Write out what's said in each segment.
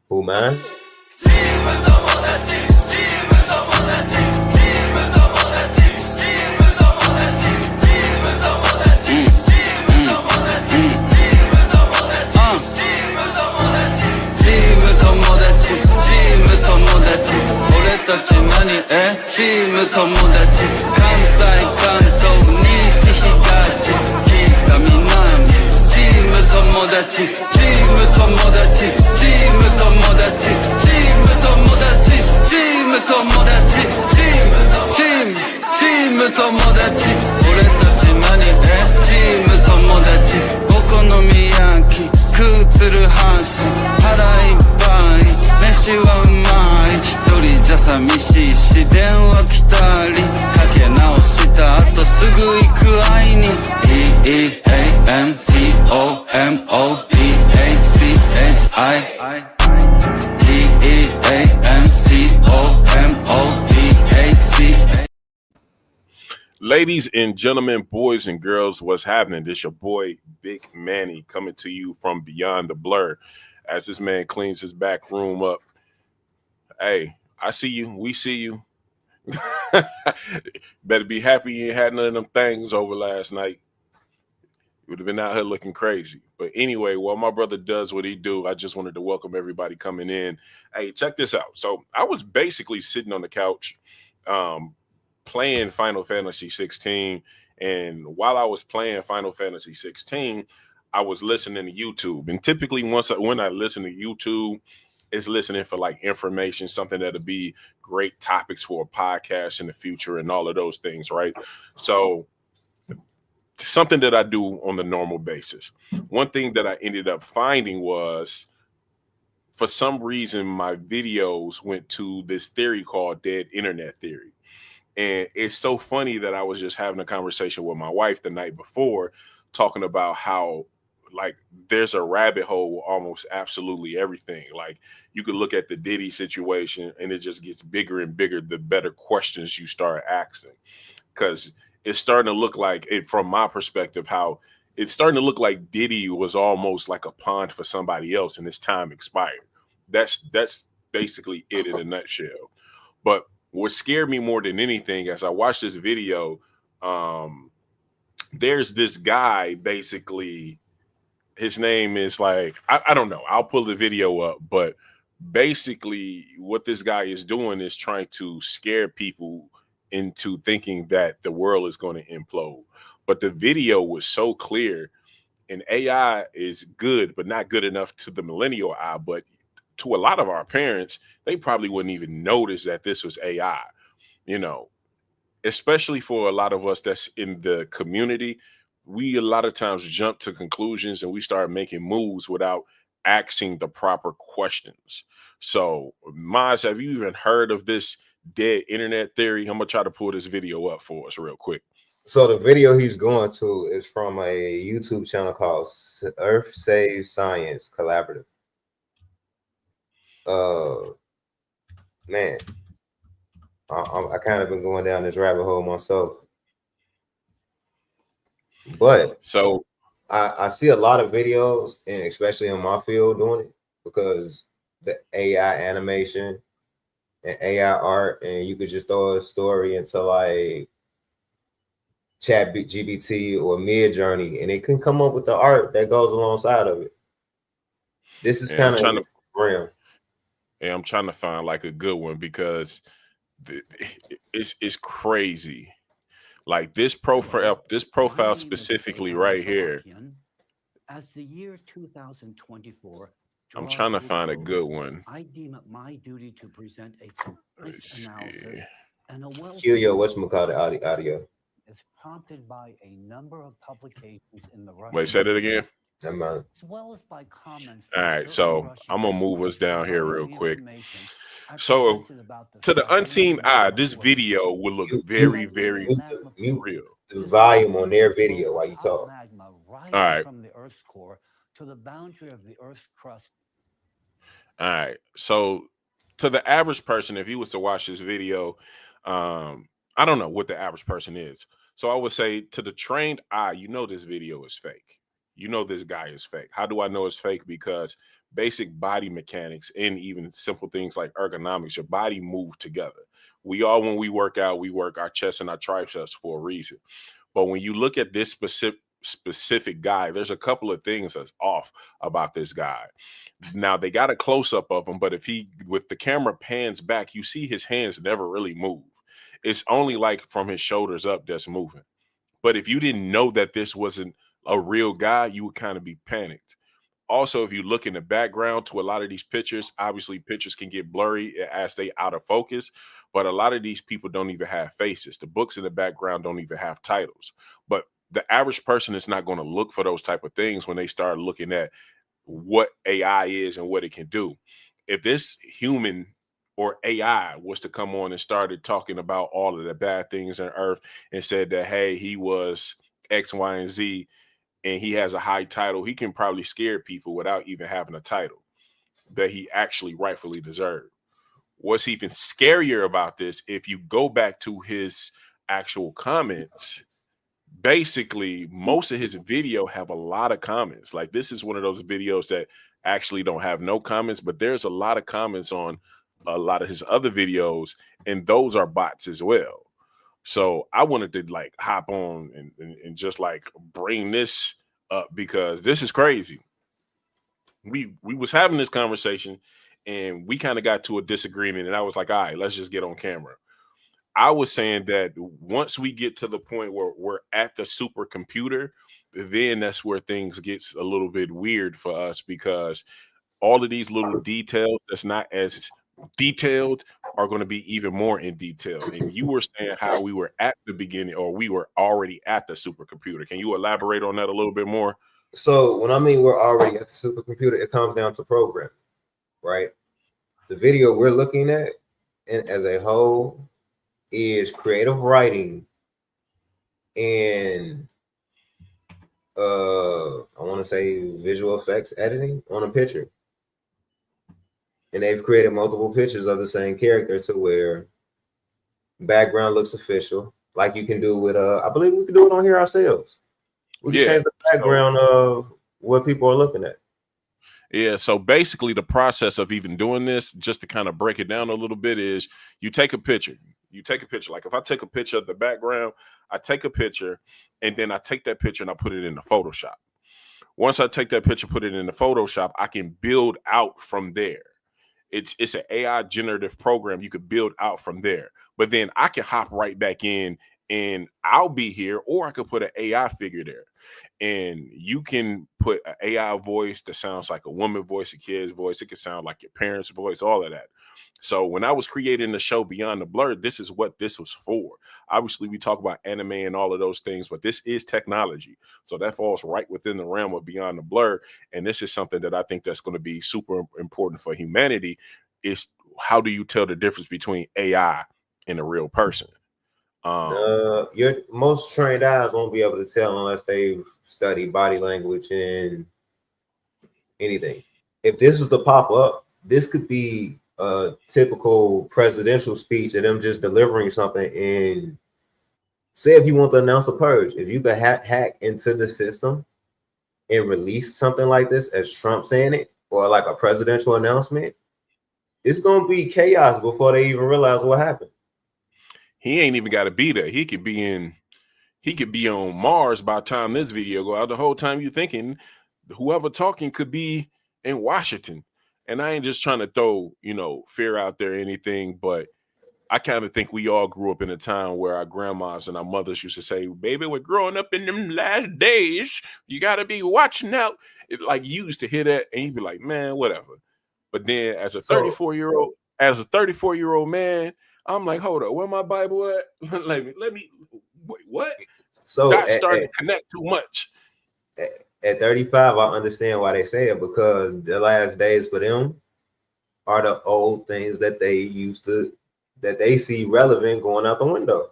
Who, man? Ladies and gentlemen, boys and girls, what's happening? This your boy, Big Manny, coming to you from Beyond the Blur. As this man cleans his back room up. Hey, I see you. We see you. Better be happy you ain't had none of them things over last night. You would have been out here looking crazy. But anyway, while my brother does what he do, I just wanted to welcome everybody coming in. Hey, check this out. So I was basically sitting on the couch, playing Final Fantasy 16, and while I was playing Final Fantasy 16, I was listening to YouTube. And typically when I listen to YouTube, it's listening for like information, something that'll be great topics for a podcast in the future and all of those things, right? So something that I do on the normal basis. One thing that I ended up finding was, for some reason, my videos went to this theory called dead internet theory. And it's so funny that I was just having a conversation with my wife the night before, talking about how, like, there's a rabbit hole with almost absolutely everything. Like, you could look at the Diddy situation and it just gets bigger and bigger the better questions you start asking. Because it's starting to look like, it, from my perspective, how it's starting to look like Diddy was almost like a pawn for somebody else and his time expired. That's basically it in a nutshell. But what scared me more than anything, as I watched this video, there's this guy, basically, his name is like, I don't know, I'll pull the video up, but basically what this guy is doing is trying to scare people into thinking that the world is going to implode. But the video was so clear, and AI is good, but not good enough to the millennial eye. But to a lot of our parents, they probably wouldn't even notice that this was AI, especially for a lot of us that's in the community. We a lot of times jump to conclusions and we start making moves without asking the proper questions. So, Maz, have you even heard of this dead internet theory? I'm gonna try to pull this video up for us real quick. So the video he's going to is from a YouTube channel called Earth Save Science Collaborative. Man, I kind of been going down this rabbit hole myself, but so I see a lot of videos, and especially in my field, doing it because the AI animation and AI art, and you could just throw a story into like Chat GBT or Mid Journey, and it can come up with the art that goes alongside of it. This is kind of real. And I'm trying to find like a good one because it's crazy. Like this profile specifically right here. As the year 2024, I'm trying to find a good one. I deem it my duty to present a complete analysis and a whatchamacallit audio. Is prompted by a number of publications in the Russian. Wait, say that again. As well as by comments. All right, so I'm gonna move us down here real quick. So, to the unseen eye, this video will look very, very real. The volume on their video while you talk. All right. From the Earth's core to the boundary of the Earth's crust. All right. So, to the average person, if he was to watch this video, I don't know what the average person is. So I would say, to the trained eye, this video is fake. you know this guy is fake. How do I know it's fake? Because basic body mechanics and even simple things like ergonomics, your body moves together. We all, when we work out, we work our chest and our triceps for a reason. But when you look at this specific guy, there's a couple of things that's off about this guy. Now they got a close up of him, but if he, with the camera pans back, you see his hands never really move. It's only like from his shoulders up that's moving. But if you didn't know that this wasn't a real guy, you would kind of be panicked. Also, if you look in the background to a lot of these pictures, obviously pictures can get blurry as they out of focus, but a lot of these people don't even have faces. The books in the background don't even have titles. But the average person is not going to look for those type of things when they start looking at what AI is and what it can do. If this human or AI was to come on and started talking about all of the bad things on earth and said that, hey, he was X, Y, and Z, and he has a high title, he can probably scare people without even having a title that he actually rightfully deserved. What's even scarier about this, if you go back to his actual comments, basically most of his video have a lot of comments. Like, this is one of those videos that actually don't have no comments, but there's a lot of comments on a lot of his other videos, and those are bots as well. So I wanted to like hop on and just like bring this up because this is crazy. We was having this conversation and we kind of got to a disagreement, and I was like, all right, let's just get on camera. I was saying that once we get to the point where we're at the supercomputer, then that's where things gets a little bit weird for us, because all of these little details that's not as detailed are going to be even more in detail. And you were saying how we were at the beginning, or we were already at the supercomputer. Can you elaborate on that a little bit more? So when I mean we're already at the supercomputer, it comes down to programming, right? The video we're looking at, and as a whole, is creative writing and I want to say visual effects editing on a picture. And they've created multiple pictures of the same character to where background looks official, like you can do with I believe we can do it on here ourselves. We can change the background of what people are looking at. Yeah, so basically the process of even doing this, just to kind of break it down a little bit, is you take a picture. You take a picture. Like if I take a picture of the background, I take a picture, and then I take that picture and I put it into Photoshop. Once I take that picture, put it into Photoshop, I can build out from there. It's an AI generative program. You could build out from there. But then I can hop right back in and I'll be here, or I could put an AI figure there. And you can put an AI voice that sounds like a woman voice, a kid's voice. It can sound like your parents' voice, all of that. So when I was creating the show Beyond the Blur, this is what this was for. Obviously, we talk about anime and all of those things, but this is technology. So that falls right within the realm of Beyond the Blur. And this is something that I think that's going to be super important for humanity, is how do you tell the difference between AI and a real person? Your most trained eyes won't be able to tell unless they've studied body language and anything. If this was to pop up, this could be a typical presidential speech of them just delivering something. And say if you want to announce a purge, if you could hack into the system and release something like this as Trump saying it, or like a presidential announcement, it's going to be chaos before they even realize what happened. He ain't even got to be there. He could be on Mars by the time this video go out. The whole time you're thinking whoever talking could be in Washington. And I ain't just trying to throw, fear out there or anything, but I kind of think we all grew up in a time where our grandmas and our mothers used to say, baby, we're growing up in them last days. You got to be watching out. Like, you used to hear that and you'd be like, man, whatever. But then as a 34-year-old man, I'm like, hold up, where my Bible at? let me wait, what? So That's starting to connect too much. At 35, I understand why they say it, because the last days for them are the old things that they see relevant going out the window.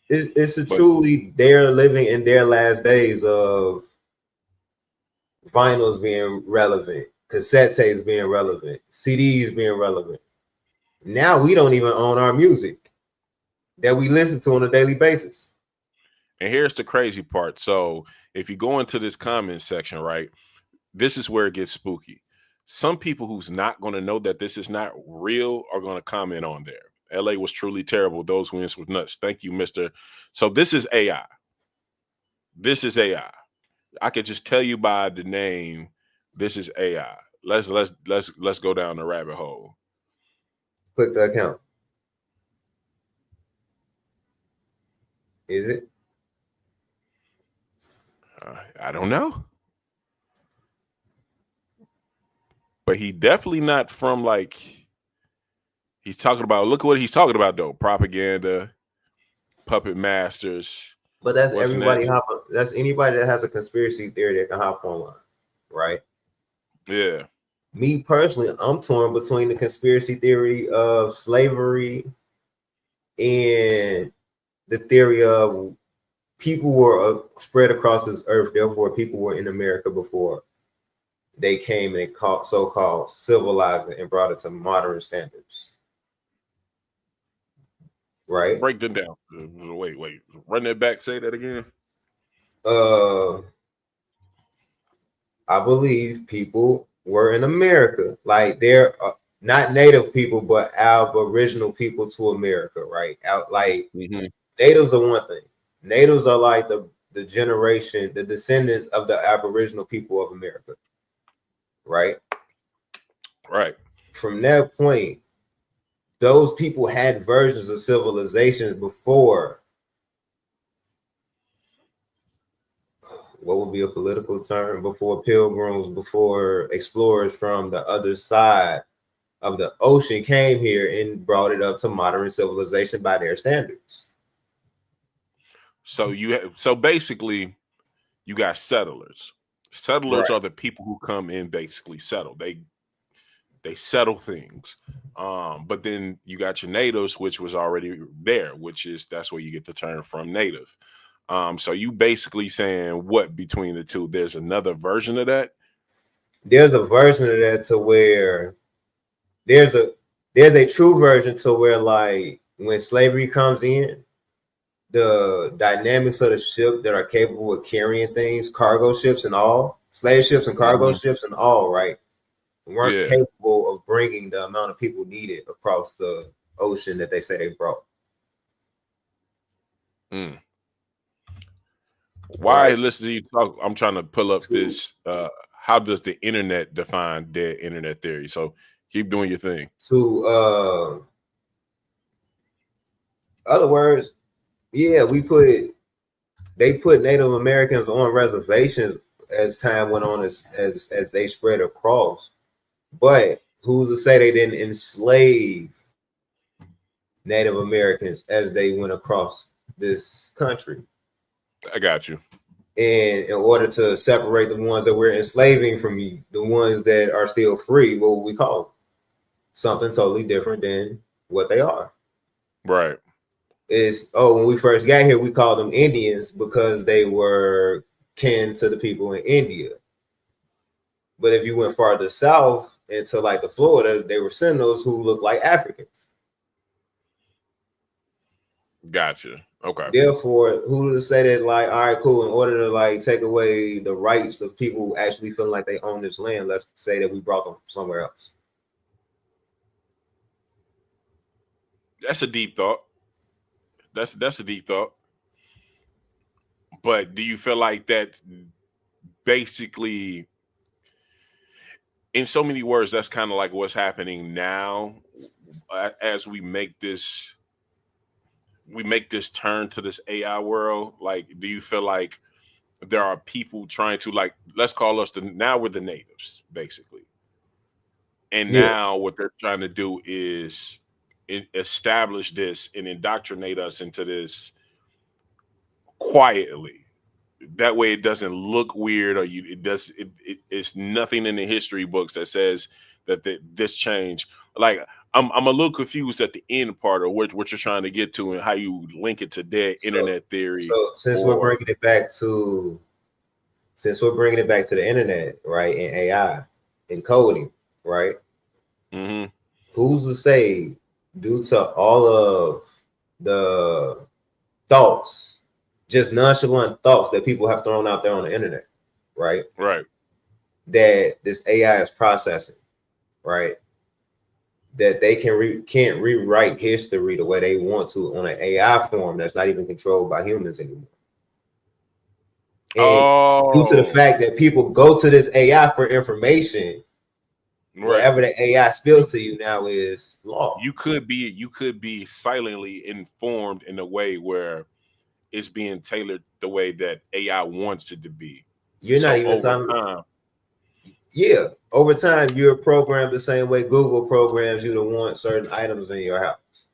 Truly, they're living in their last days of vinyls being relevant, cassette tapes being relevant, CDs being relevant. Now we don't even own our music that we listen to on a daily basis. And here's the crazy part. So if you go into this comment section, right, this is where it gets spooky. Some people who's not going to know that this is not real are going to comment on there. LA was truly terrible. Those wins were nuts. Thank you, Mister. So this is AI. This is AI. I could just tell you by the name. This is AI. Let's go down the rabbit hole. Click the account. Is it? I don't know, but he definitely not from like. He's talking about. Look at what he's talking about though. Propaganda, puppet masters. But that's What's everybody next? that's anybody that has a conspiracy theory that can hop online, right? Yeah. Me personally, I'm torn between the conspiracy theory of slavery and the theory of people were spread across this earth, therefore people were in America before they came and so-called civilized it and brought it to modern standards. Right? Break them down. Wait. Run that back. Say that again. I believe people were in America. Like they're not native people, but aboriginal people to America, right? Natives are one thing. Natives are like the generation, the descendants of the aboriginal people of America. Right? Right. From that point, those people had versions of civilizations before. What would be a political term? Before pilgrims, before explorers from the other side of the ocean came here and brought it up to modern civilization by their standards. So basically, you got settlers. Settlers Right. are the people who come in basically settle. They settle things. But then you got your natives, which was already there, that's where you get the term from native. So you basically saying what between the two? There's another version of that. There's a version of that to where there's a true version to where like when slavery comes in, the dynamics of the ship that are capable of carrying things, cargo ships and all, slave ships and cargo ships and all, right, weren't capable of bringing the amount of people needed across the ocean that they say they brought. Why listen to you talk? I'm trying to pull up this. How does the internet define dead internet theory? So keep doing your thing. Other words, yeah, they put Native Americans on reservations as time went on, as they spread across. But who's to say they didn't enslave Native Americans as they went across this country? I got you. And in order to separate the ones that we're enslaving from the ones that are still free, what would we call them? Something totally different than what they are. Right. When we first got here, we called them Indians because they were kin to the people in India. But if you went farther south into like the Florida, they were Seminoles who looked like Africans. Gotcha. Okay. Therefore, who to say that like, all right, cool, in order to like take away the rights of people actually feeling like they own this land, let's say that we brought them from somewhere else. That's a deep thought. That's a deep thought. But do you feel like that basically, in so many words, that's kind of like what's happening now as we make this turn to this AI world? Like, do you feel like there are people trying to, like, let's call us now we're the natives, basically. And now what they're trying to do is establish this and indoctrinate us into this quietly. That way it doesn't look weird, or it's nothing in the history books that says that this change. Like, I'm a little confused at the end part of what you're trying to get to and how you link it to dead internet theory. So since we're bringing it back to the internet, right, and AI and coding, right? Mm-hmm. Who's to say, due to all of the thoughts just nonchalant thoughts that people have thrown out there on the internet, right? Right. That this AI is processing, right? That they can't rewrite history the way they want to on an AI form that's not even controlled by humans anymore. And due to the fact that people go to this AI for information, whatever the AI spills to you now is law. You could be silently informed in a way where it's being tailored the way that AI wants it to be. You're not even over time. Yeah, over time you're programmed the same way Google programs you to want certain items in your house.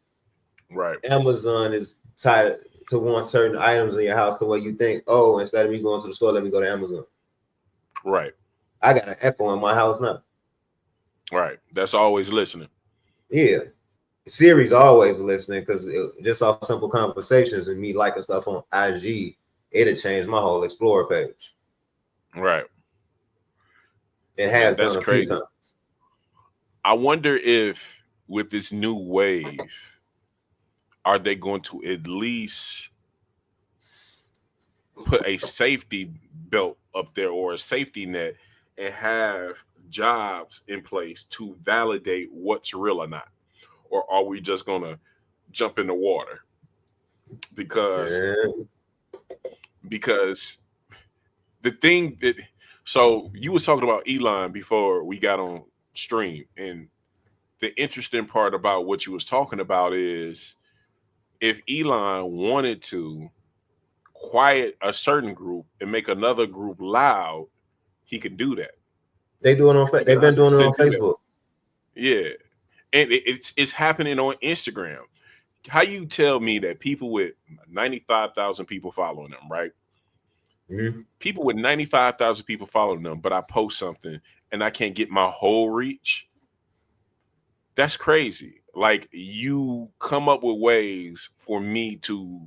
Right. Amazon is tied to want certain items in your house the way you think, oh, instead of me going to the store, let me go to Amazon. Right. I got an Echo in my house now. Right. That's always listening. Yeah. Siri's always listening because just off simple conversations and me liking stuff on IG, it'll change my whole Explorer page. Right. It has that's done a crazy. few times. I wonder if with this new wave, are they going to at least put a safety belt up there or a safety net and have jobs in place to validate what's real or not? Or are we just going to jump in the water? Because the thing that, so you was talking about Elon before we got on stream, and the interesting part about what you was talking about is if Elon wanted to quiet a certain group and make another group loud, he can do that. They've been doing it on Facebook. Yeah, and it's happening on Instagram. How you tell me that people with 95,000 people following them, right? Mm-hmm. People with 95,000 people following them, but I post something and I can't get my whole reach. That's crazy. Like, you come up with ways for me to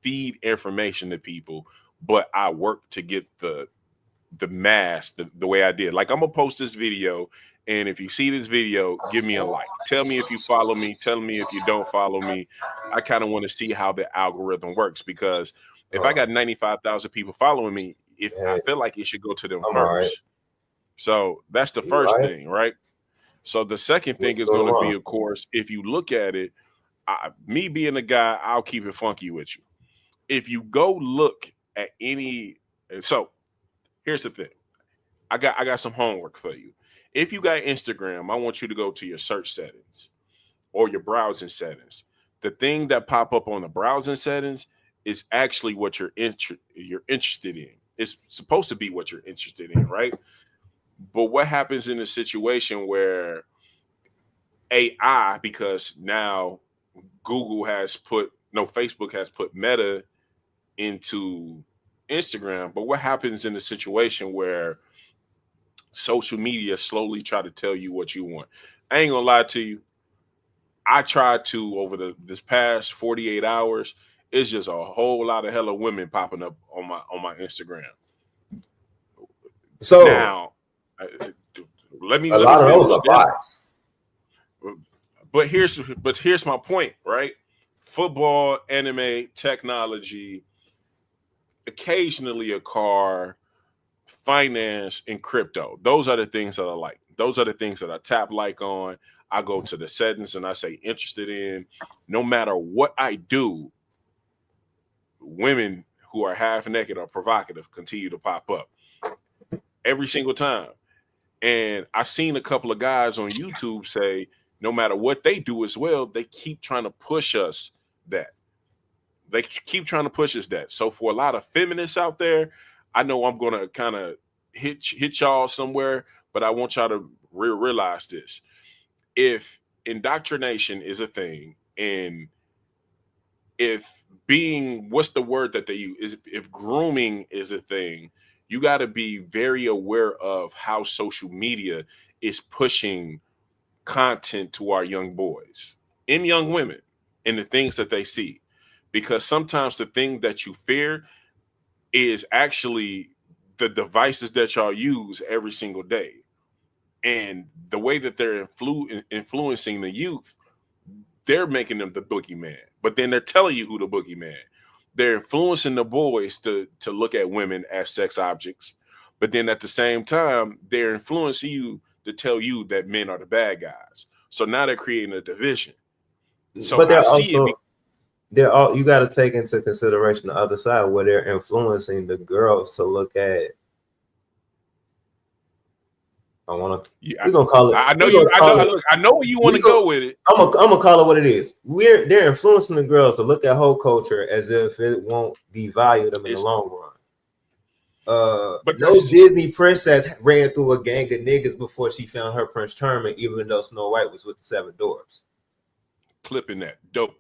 feed information to people, but I work to get the mass the way I did. Like, I'm gonna post this video, and if you see this video, give me a like. Tell me if you follow me. Tell me if you don't follow me. I kind of want to see how the algorithm works, because if I got 95,000 people following me, I feel like it should go to them first. Right. So that's the first thing, right? So the second thing is going to be, of course, if you look at it, me being a guy, I'll keep it funky with you. If you go look at any, so here's the thing. I got some homework for you. If you got Instagram, I want you to go to your search settings or your browsing settings. The thing that pop up on the browsing settings is actually what you're interested in. It's supposed to be what you're interested in, right? But what happens in a situation where AI, because now Facebook has put Meta into Instagram, but what happens in a situation where social media slowly try to tell you what you want? I ain't gonna lie to you. I tried to, over this past 48 hours, it's just a whole lot of hella women popping up on my Instagram. So now, let me lot of those are bots. But here's my point, right? Football, anime, technology, occasionally a car, finance, and crypto. Those are the things that I like. Those are the things that I tap like on. I go to the settings and I say interested in. No matter what I do, women who are half naked or provocative continue to pop up every single time. And I've seen a couple of guys on YouTube say, no matter what they do as well, they keep trying to push us that. They keep trying to push us that. So for a lot of feminists out there, I know I'm going to kind of hit y'all somewhere, but I want y'all to realize this. If indoctrination is a thing, and if what's the word that they use? If grooming is a thing, you got to be very aware of how social media is pushing content to our young boys and young women and the things that they see. Because sometimes the thing that you fear is actually the devices that y'all use every single day. And the way that they're influencing the youth, they're making them the boogeyman. But then they're telling you who the boogeyman. they're influencing the boys to look at women as sex objects, but then at the same time, they're influencing you to tell you that men are the bad guys. So now they're creating a division. So But I they're see it. also you got to take into consideration the other side where they're influencing the girls to look at. We're gonna call it. I know you. I know where you want to go with it. I'm gonna call it what it is. They're influencing the girls to look at whole culture as if it won't devalue them in the long run. But no Disney princess ran through a gang of niggas before she found her Prince Charming, even though Snow White was with the 7 dwarfs. Clipping that dope.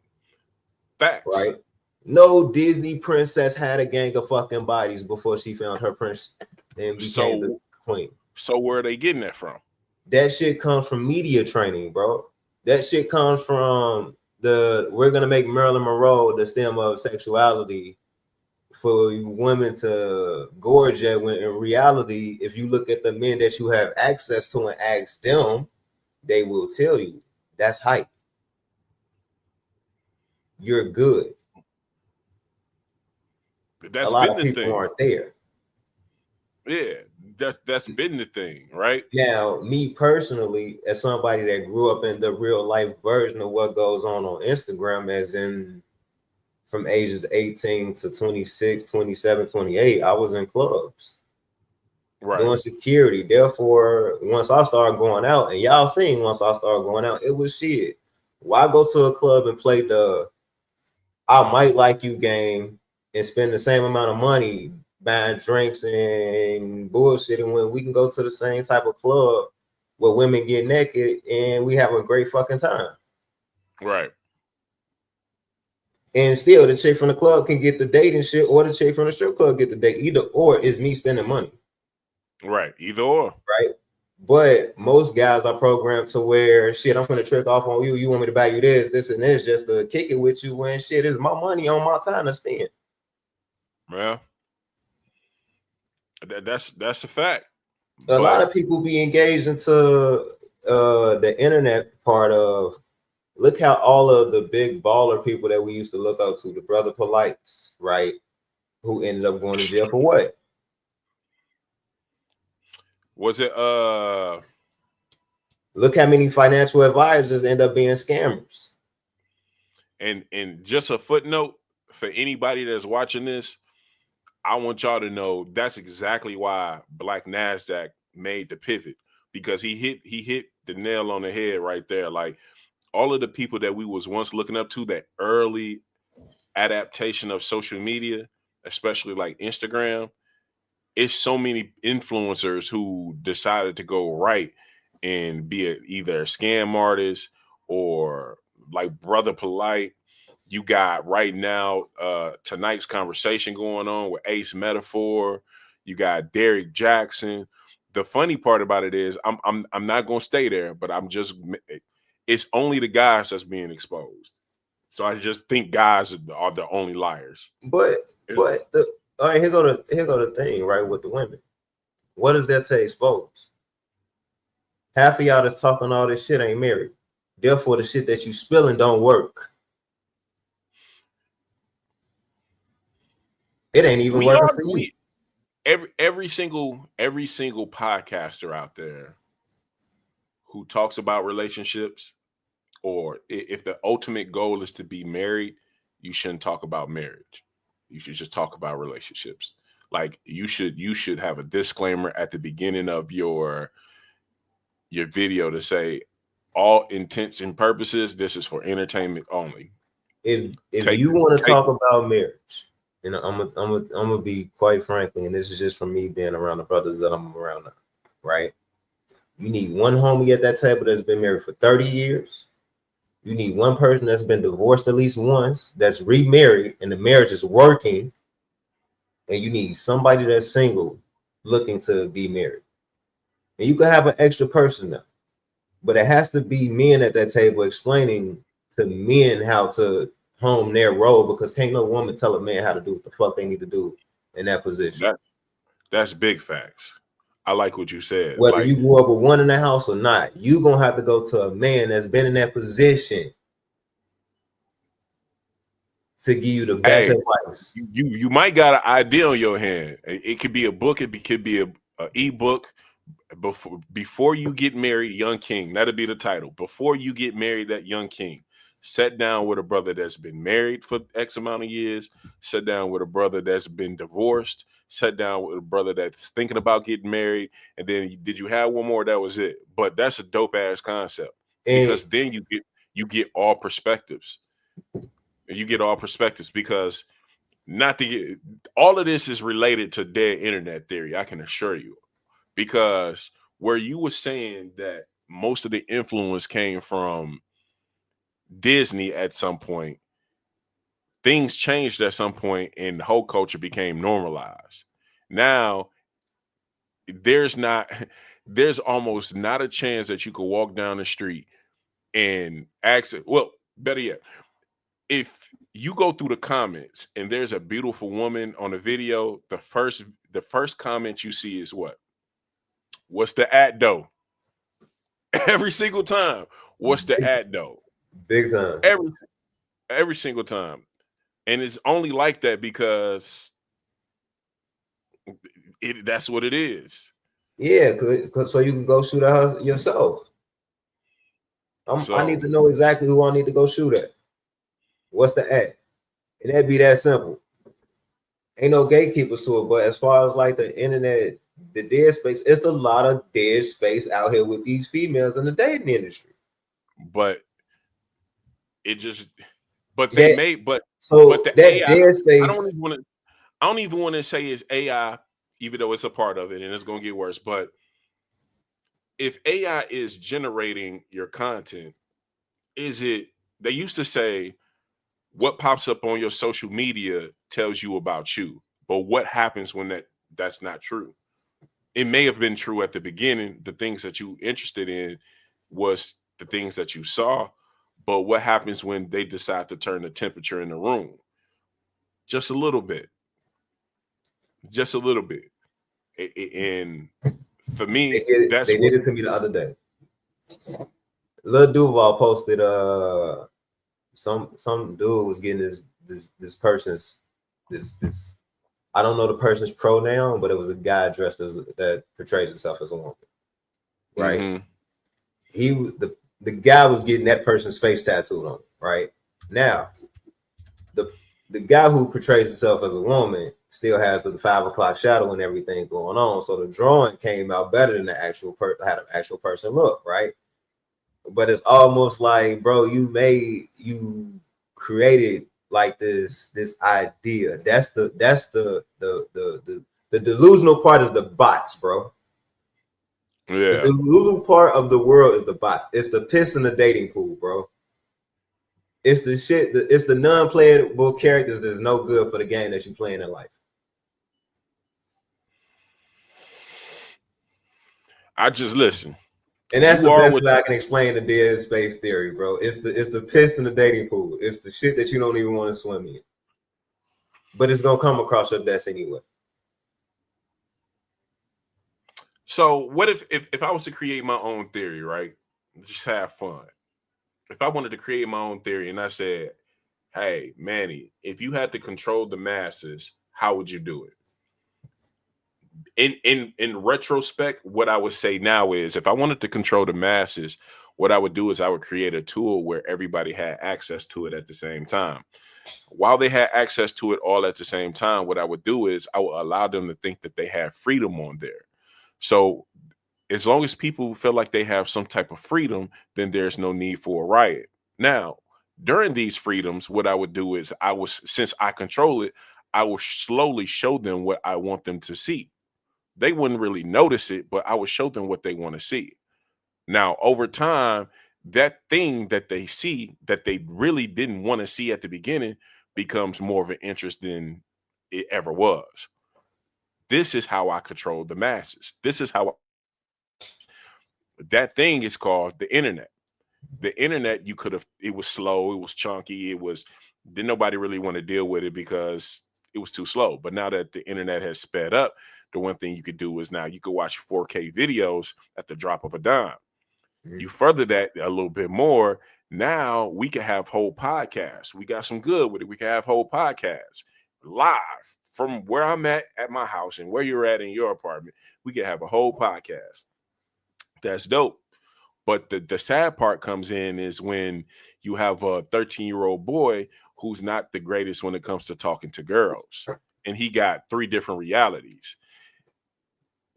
Facts. Right. No Disney princess had a gang of fucking bodies before she found her prince and became the queen. So where are they getting that from? That shit comes from media training, bro. That shit comes from we're gonna make Marilyn Monroe the stem of sexuality for women to gorge at, when in reality, if you look at the men that you have access to and ask them, they will tell you that's hype. You're good. That's a lot of people aren't there. Yeah, that's been the thing, right? Now, me personally, as somebody that grew up in the real life version of what goes on Instagram, as in from ages 18 to 26, 27, 28, I was in clubs. Right. Doing security. Therefore, once I started going out, and y'all seen once I started going out, it was shit. Why go to a club and play the I might like you game and spend the same amount of money buying drinks and bullshitting when we can go to the same type of club where women get naked and we have a great fucking time. Right. And still the chick from the club can get the date and shit, or the chick from the strip club get the date. Either or is me spending money. Right. Either or. Right. But most guys are programmed to where shit, I'm gonna trick off on you. You want me to buy you this, and this just to kick it with you when shit is my money on my time to spend. Well, that's a fact. A lot of people be engaged into the internet part of, look how all of the big baller people that we used to look up to, the Brother Polites, right? Who ended up going to jail for what? Was it look how many financial advisors end up being scammers. And just a footnote for anybody that's watching this, I want y'all to know that's exactly why Black Nasdaq made the pivot, because he hit the nail on the head right there. Like, all of the people that we was once looking up to, that early adaptation of social media, especially like Instagram, it's so many influencers who decided to go right and be either a scam artist or like Brother Polite. You got right now tonight's conversation going on with Ace Metaphor. You got Derek Jackson. The funny part about it is I'm not gonna stay there, but it's only the guys that's being exposed. So I just think guys are the only liars. But all right, here go the thing, right, with the women. What is that to expose? Half of y'all that's talking all this shit ain't married. Therefore, the shit that you spilling don't work. It ain't even working for you. Every single podcaster out there who talks about relationships, or if the ultimate goal is to be married, you shouldn't talk about marriage. You should just talk about relationships. Like, you should have a disclaimer at the beginning of your video to say, all intents and purposes, this is for entertainment only. If you want to talk about marriage, and I'm gonna be quite frankly, and this is just from me being around the brothers that I'm around now, right? You need one homie at that table that's been married for 30 years. You need one person that's been divorced at least once, that's remarried, and the marriage is working. And you need somebody that's single looking to be married. And you can have an extra person now, but it has to be men at that table explaining to men how to home their role, because can't no woman tell a man how to do what the fuck they need to do in that position. That's big facts. I like what you said. Whether you grew up with one in the house or not, you gonna have to go to a man that's been in that position to give you the best Hey, advice. you might got an idea on your hand. It could be a book. Could be a ebook. Before you get married, young king. That'll be the title. Before you get married, that young king. Sit down with a brother that's been married for X amount of years. Sit down with a brother that's been divorced. Sit down with a brother that's thinking about getting married. And then did you have one more? That was it. But that's a dope ass concept And because then you get all perspectives. You get all perspectives because not to get all of this is related to dead internet theory. I can assure you because where you were saying that most of the influence came from Disney at some point, things changed at some point and the whole culture became normalized. Now there's not there's almost not a chance that you could walk down the street and ask it. Well, better yet, if you go through the comments and there's a beautiful woman on a video, the first comment you see is what? What's the at though? Every single time. What's the at though? big time. Every single time. And it's only like that because that's what it is. Yeah, cause so you can go shoot at her yourself. I need So, to know exactly who I need to go shoot at. What's the at? And that'd be that simple. Ain't no gatekeepers to it. But as far as like the internet, the dead space, it's a lot of dead space out here with these females in the dating industry. but it just but they That made but so the that AI, dead I don't space, even want to I don't even want to say it's AI, even though it's a part of it and it's gonna get worse. But if AI is generating your content, is it they used to say what pops up on your social media tells you about you. But what happens when that's not true? It may have been true at the beginning. The things that you interested in was the things that you saw. But what happens when they decide to turn the temperature in the room? Just a little bit. Just a little bit. And for they me, did it. that's They what did it to me the other day. Lil Duval posted some dude was getting this person's this I don't know the person's pronoun, but it was a guy dressed as that portrays himself as a woman. Right? mm-hmm. He the guy was getting that person's face tattooed on him, right? Now, the guy who portrays himself as a woman still has the 5 o'clock shadow and everything going on. So the drawing came out better than the actual had an actual person look, right? But it's almost like, bro, you created like this idea. That's the delusional part is the bots, bro. The Yeah. delulu part of the world is the bots. It's the piss in the dating pool, bro. It's the shit. It's the non-playable characters that's no good for the game that you playing in life. I just listen. And that's You the are best what way you I can explain the dead space theory, bro. It's the piss in the dating pool. It's the shit that you don't even want to swim in, but it's gonna come across your desk anyway. So what if I was to create my own theory, right? Just have fun. If I wanted to create my own theory and I said, hey, Manny, if you had to control the masses, how would you do it? In retrospect, what I would say now is if I wanted to control the masses, what I would do is I would create a tool where everybody had access to it at the same time. While they had access to it all at the same time, what I would do is I would allow them to think that they have freedom on there. So as long as people feel like they have some type of freedom, then there's no need for a riot. Now, during these freedoms, what I would do is since I control it, I will slowly show them what I want them to see. They wouldn't really notice it, but I would show them what they want to see. Now, over time, that thing that they see that they really didn't want to see at the beginning becomes more of an interest than it ever was. This is how I control the masses. This is how that thing is called the internet. The internet, you could have, it was slow, it was chunky, didn't nobody really want to deal with it because it was too slow. But now that the internet has sped up, the one thing you could do is now you could watch 4K videos at the drop of a dime. Mhm. You further that a little bit more, Now we can have whole podcasts. We got some good with it. We can have whole podcasts live from where I'm at my house and where you're at in your apartment. We can have a whole podcast. That's dope. But the sad part comes in is when you have a 13-year-old boy who's not the greatest when it comes to talking to girls. And he got three different realities.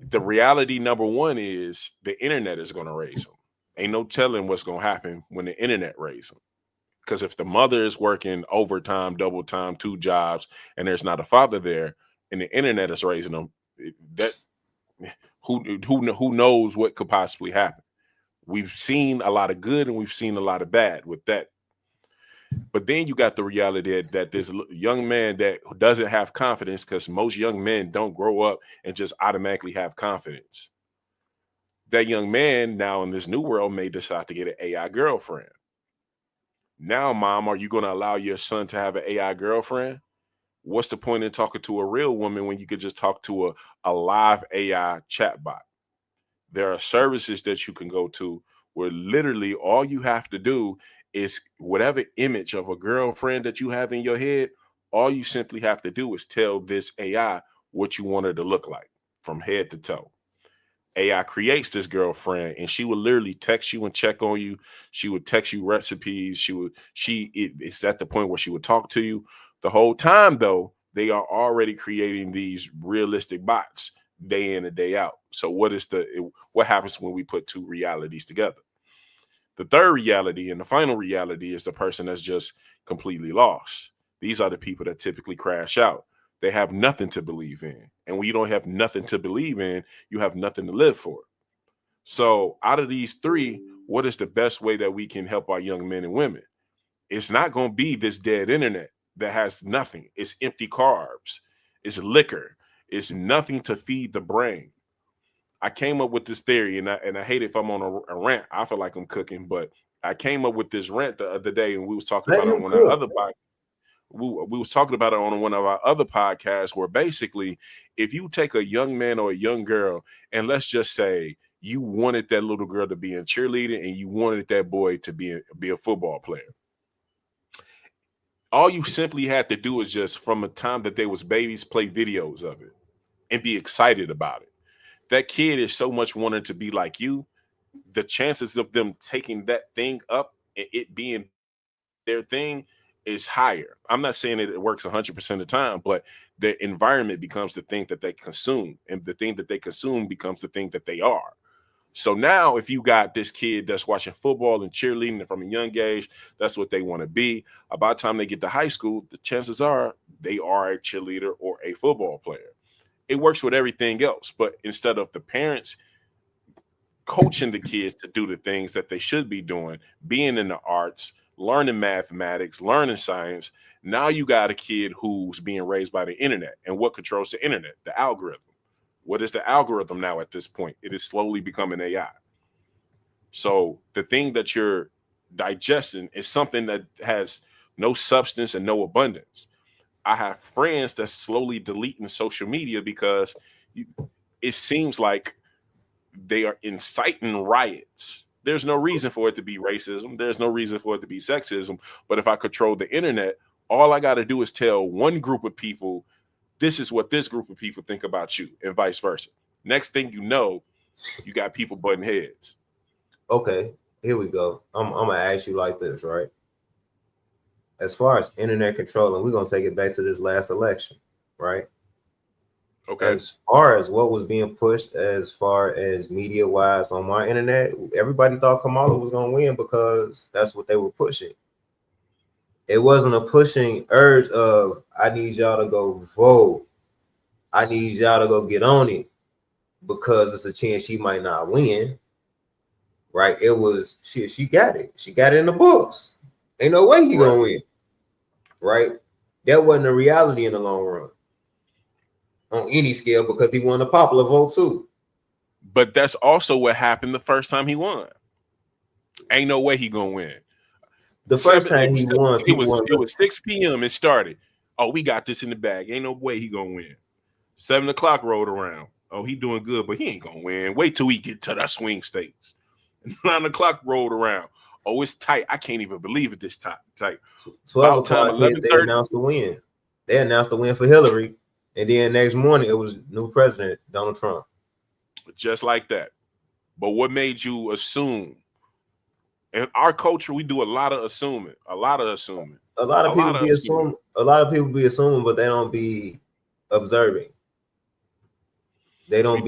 The reality number one is the internet is going to raise him. Ain't no telling what's going to happen when the internet raises him. Because if the mother is working overtime, double time, two jobs, and there's not a father there, and the internet is raising them, that who knows what could possibly happen. We've seen a lot of good and we've seen a lot of bad with that. But then you got the reality that this young man that doesn't have confidence, because most young men don't grow up and just automatically have confidence. That young man now in this new world may decide to get an AI girlfriend. Now, mom, are you going to allow your son to have an AI girlfriend? What's the point in talking to a real woman when you could just talk to a live AI chatbot? There are services that you can go to where literally all you have to do is whatever image of a girlfriend that you have in your head, all you simply have to do is tell this AI what you want her to look like from head to toe. AI creates this girlfriend and she will literally text you and check on you. She would text you recipes. It's at the point where she would talk to you. The whole time, though, they are already creating these realistic bots day in and day out. So what happens when we put two realities together? The third reality and the final reality is the person that's just completely lost. These are the people that typically crash out. They have nothing to believe in. And when you don't have nothing to believe in, you have nothing to live for. So out of these three, what is the best way that we can help our young men and women? It's not going to be this dead internet that has nothing. It's empty carbs. It's liquor. It's nothing to feed the brain. I came up with this theory, and I hate if I'm on a rant. I feel like I'm cooking, but I came up with this rant the other day, and we was talking about it on one of our other podcasts. We was talking about it on one of our other podcasts, where basically, if you take a young man or a young girl, and let's just say you wanted that little girl to be in cheerleading, and you wanted that boy to be a football player, all you simply had to do is just from the time that they was babies, play videos of it and be excited about it. That kid is so much wanting to be like you. The chances of them taking that thing up and it being their thing is higher. I'm not saying that it works 100% of the time, but the environment becomes the thing that they consume, and the thing that they consume becomes the thing that they are. So now if you got this kid that's watching football and cheerleading from a young age, that's what they want to be. By the time they get to high school, the chances are they are a cheerleader or a football player. It works with everything else, but instead of the parents coaching the kids to do the things that they should be doing, being in the arts, learning mathematics, learning science, now you got a kid who's being raised by the internet. And what controls the internet? The algorithm. What is the algorithm now at this point? It is slowly becoming AI. So the thing that you're digesting is something that has no substance and no abundance. I have friends that's slowly deleting social media because it seems like they are inciting riots. There's no reason for it to be racism. There's no reason for it to be sexism. But if I control the internet, all I got to do is tell one group of people, this is what this group of people think about you, and vice versa. Next thing you know, you got people butting heads. Okay, here we go. I'm gonna ask you like this, right? As far as internet control, and we're gonna take it back to this last election, right? Okay. As far as what was being pushed, as far as media wise on my internet, everybody thought Kamala was gonna win because that's what they were pushing. It wasn't a pushing urge of I need y'all to go vote. I need y'all to go get on it because it's a chance she might not win. Right? It was she got it. She got it in the books. Ain't no way he gonna win. Right? That wasn't a reality in the long run on any scale because he won a popular vote too. But that's also what happened the first time he won. Ain't no way he gonna win. The first time he won, it was 6 p.m. It started. Oh, we got this in the bag. Ain't no way he gonna win. 7 o'clock rolled around. Oh, he doing good, but he ain't gonna win. Wait till we get to the swing states. 9 o'clock rolled around. Oh, it's tight. I can't even believe it this tight. 12 About time, o'clock hit, they 11:30. announced the win. They announced the win for Hillary. And then next morning, it was new president, Donald Trump. Just like that. But what made you assume? In our culture, we do a lot of assuming. A lot of people be assuming, but they don't be observing. They don't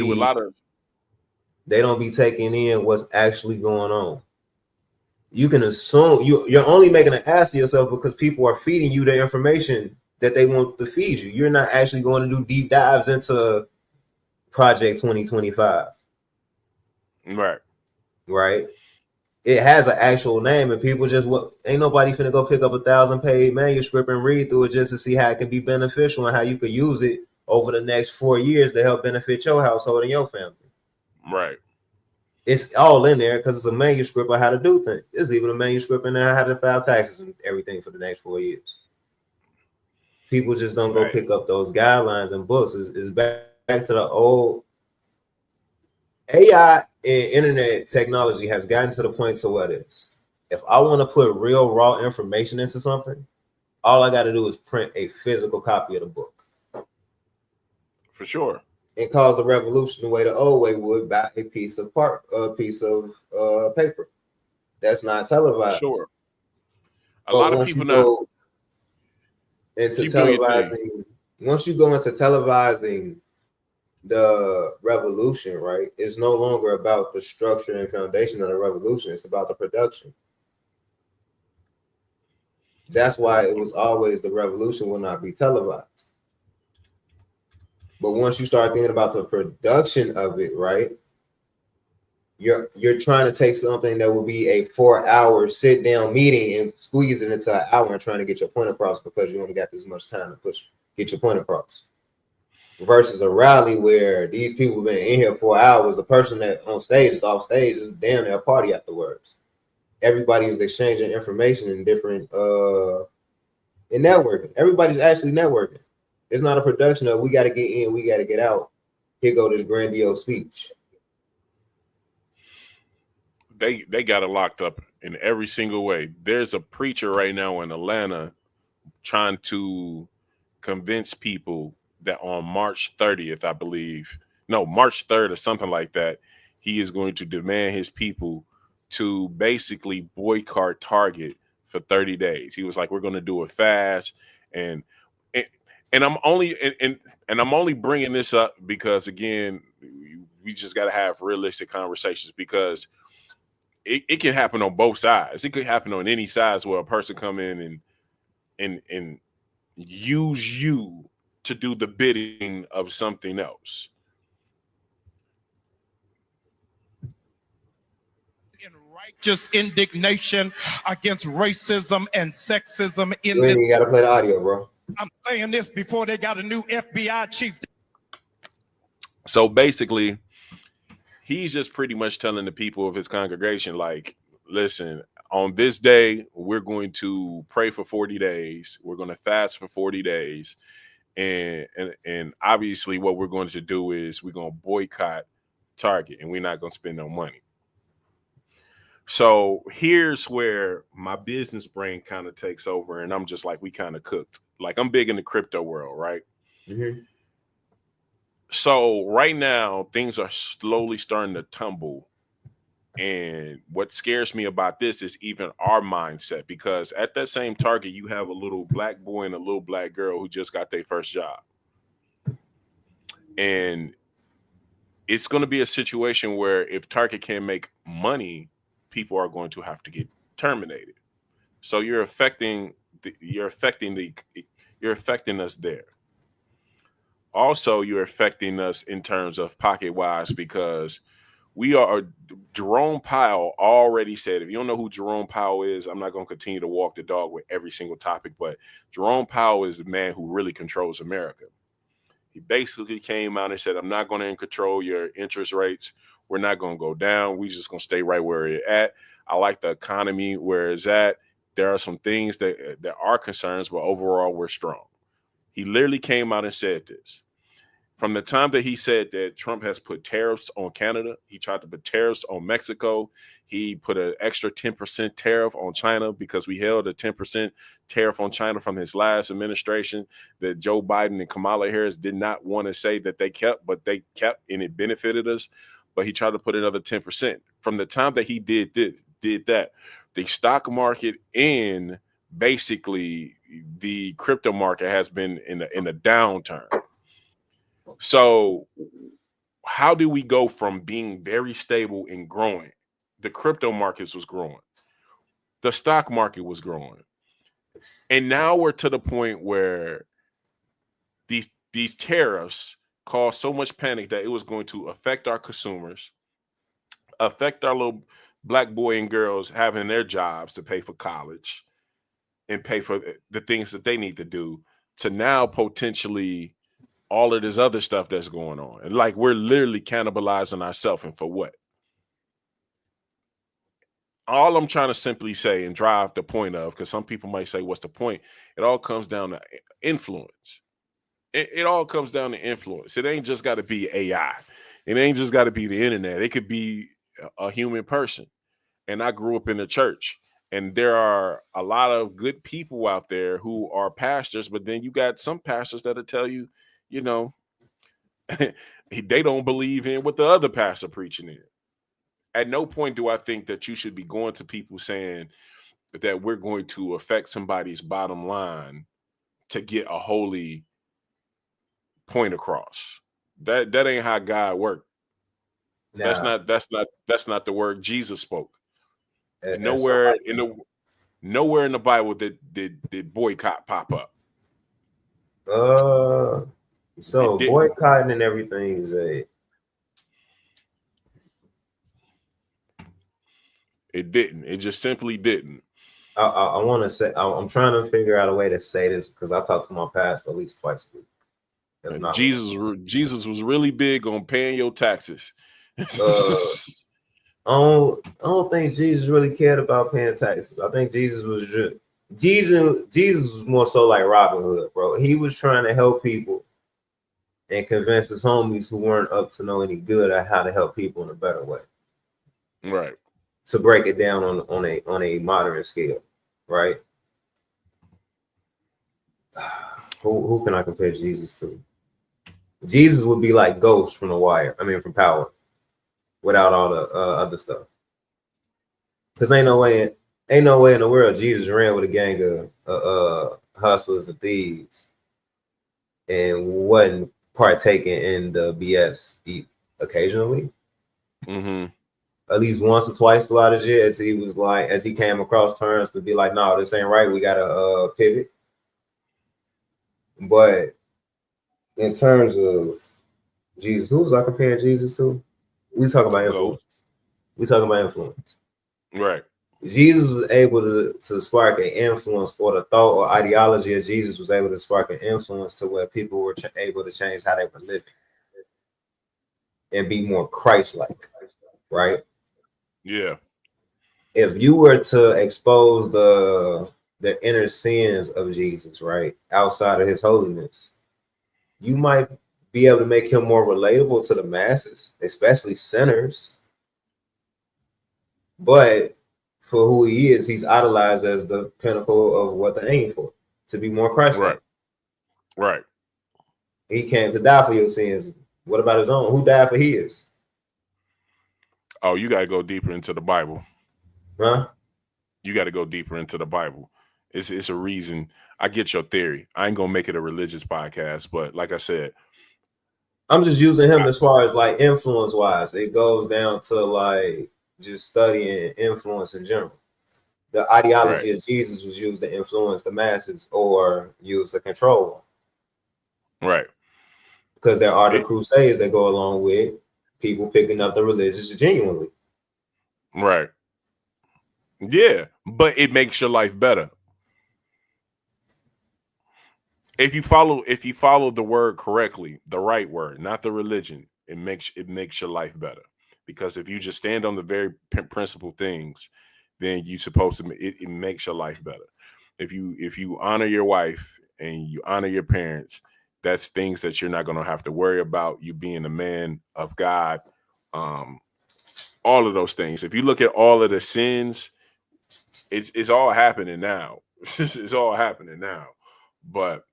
be taking in what's actually going on. You can assume you're only making an ass of yourself because people are feeding you the information that they want to feed you. You're not actually going to do deep dives into Project 2025. Right. It has an actual name, and people just ain't nobody finna go pick up 1,000-page manuscript and read through it just to see how it can be beneficial and how you could use it over the next 4 years to help benefit your household and your family. Right. It's all in there because it's a manuscript of how to do things. There's even a manuscript in there how to file taxes and everything for the next 4 years. People just don't go pick up those guidelines and books. It's back to the old AI and internet technology has gotten to the point to what is. If I want to put real raw information into something, all I got to do is print a physical copy of the book. For sure. And cause a revolution the way the old way would by a piece of paper. That's not televised. Sure. A lot of people now into televising. Once you go into televising the revolution, right? It's no longer about the structure and foundation of the revolution. It's about the production. That's why it was always the revolution will not be televised. But once you start thinking about the production of it, right? You're trying to take something that will be a 4-hour sit-down meeting and squeeze it into an hour and trying to get your point across because you only got this much time to get your point across. Versus a rally where these people have been in here 4 hours, the person that on stage is off stage is damn near party afterwards. Everybody is exchanging information in different in networking. Everybody's actually networking. It's not a production of we got to get in, we got to get out. Here go this grandiose speech. They got it locked up in every single way. There's a preacher right now in Atlanta trying to convince people that on March 30th, I believe, no, March 3rd or something like that, he is going to demand his people to basically boycott Target for 30 days. He was like, we're going to do a fast. And I'm only bringing this up because, again, we just got to have realistic conversations because it can happen on both sides. It could happen on any sides where a person come in and use you to do the bidding of something else. In righteous indignation against racism and sexism in you ain't got to play the audio, bro. I'm saying this before they got a new FBI chief. So basically, he's just pretty much telling the people of his congregation, like, listen, on this day, we're going to pray for 40 days. We're going to fast for 40 days. And obviously what we're going to do is we're going to boycott Target and we're not going to spend no money. So here's where my business brain kind of takes over. And I'm just like, we kind of cooked. Like, I'm big in the crypto world, right? Mm-hmm. So right now, things are slowly starting to tumble. And what scares me about this is even our mindset, because at that same Target, you have a little black boy and a little black girl who just got their first job. And it's going to be a situation where if Target can't make money, people are going to have to get terminated. So you're affecting us there. Also, you're affecting us in terms of pocket wise because Jerome Powell already said, if you don't know who Jerome Powell is, I'm not going to continue to walk the dog with every single topic, but Jerome Powell is the man who really controls America. He basically came out and said, I'm not going to control your interest rates. We're not going to go down. We're just going to stay right where it's at. I like the economy where it's at. There are some things that are concerns, but overall, we're strong. He literally came out and said this. From the time that he said that Trump has put tariffs on Canada, he tried to put tariffs on Mexico. He put an extra 10% tariff on China because we held a 10% tariff on China from his last administration that Joe Biden and Kamala Harris did not want to say that they kept, but they kept, and it benefited us. But he tried to put another 10%. From the time that he did that, the stock market and basically the crypto market has been in a downturn. So how do we go from being very stable and growing? The crypto markets was growing. The stock market was growing. And now we're to the point where these tariffs caused so much panic that it was going to affect our consumers, affect our little black boy and girls having their jobs to pay for college and pay for the things that they need to do, to now potentially all of this other stuff that's going on. And like, we're literally cannibalizing ourselves. And for what? All I'm trying to simply say and drive the point of, because some people might say, what's the point? It all comes down to influence. It all comes down to influence. It ain't just got to be AI. It ain't just got to be the internet. It could be a human person. And I grew up in the church. And there are a lot of good people out there who are pastors, but then you got some pastors that'll tell you, you know, they don't believe in what the other pastor preaching in. At no point do I think that you should be going to people saying that we're going to affect somebody's bottom line to get a holy point across. That ain't how God worked. Now, That's not the word Jesus spoke. and Nowhere in the Bible did boycott pop up. so boycotting and everything is It didn't. It just simply didn't. I want to say, I'm trying to figure out a way to say this because I talk to my pastor at least twice a week. Jesus was really big on paying your taxes. I don't think Jesus really cared about paying taxes. I think Jesus was more so like Robin Hood, bro. He was trying to help people and convince his homies who weren't up to know any good at how to help people in a better way. Right. To break it down on a modern scale, right? Who can I compare Jesus to? Jesus would be like Ghost from The Wire. I mean, from Power, without all the other stuff. Because ain't no way in the world Jesus ran with a gang of hustlers and thieves and wasn't partaking in the BS occasionally. Mm-hmm. At least once or twice throughout his year, as he came across turns to be like, no, this ain't right. We gotta pivot. But in terms of Jesus, who was I comparing Jesus to? We talking about influence. We talking about influence. Right. Jesus was able to spark an influence, or the thought or ideology of Jesus was able to spark an influence to where people were able to change how they were living and be more Christ-like, right? Yeah. If you were to expose the inner sins of Jesus, right, outside of his holiness, you might be able to make him more relatable to the masses, especially sinners. But for who he is, he's idolized as the pinnacle of what they aim for, to be more Christ-like. Right. He came to die for your sins. What about his own? Who died for his? Oh, you got to go deeper into the Bible. Huh? You got to go deeper into the Bible. It's a reason. I get your theory. I ain't going to make it a religious podcast, but like I said, I'm just using him as far as like influence-wise. It goes down to like just studying influence in general. The ideology of Jesus was used to influence the masses or used to control them. Right. Because there are the crusades that go along with people picking up the religious genuinely. Right. Yeah, but it makes your life better. If you follow the word correctly, the right word, not the religion, it makes your life better. Because if you just stand on the very principal things, then you supposed to it makes your life better. If you honor your wife and you honor your parents, That's things that you're not going to have to worry about. You being a man of God, all of those things. If you look at all of the sins, it's all happening now. It's all happening now. But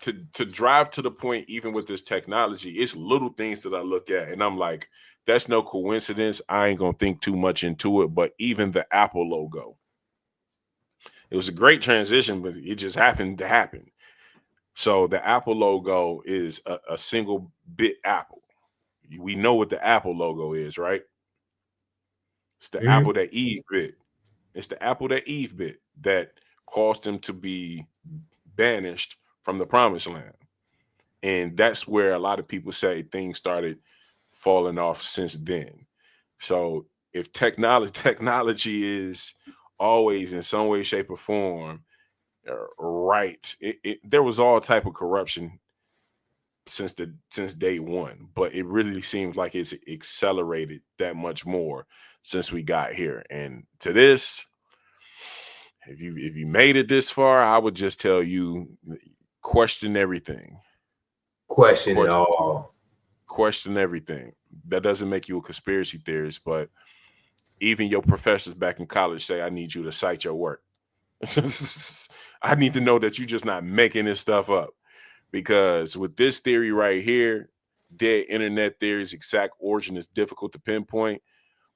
to drive to the point, even with this technology, it's little things that I look at and I'm like, that's no coincidence. I ain't gonna think too much into it. But even the Apple logo, it was a great transition, but it just happened to happen. So the Apple logo is a single bit apple. We know what the Apple logo is, right? It's the Mhm. apple that Eve bit. It's the apple that Eve bit that caused him to be banished from the promised land. And that's where a lot of people say things started falling off since then. So if technology is always in some way, shape, or form right, there was all type of corruption since day one, but it really seems like it's accelerated that much more since we got here. And to this, if you made it this far, I would just tell you question everything. Question it Question all. question everything. That doesn't make you a conspiracy theorist, but even your professors back in college say, I need you to cite your work. I need to know that you're just not making this stuff up. Because with this theory right here, dead internet theory's exact origin is difficult to pinpoint.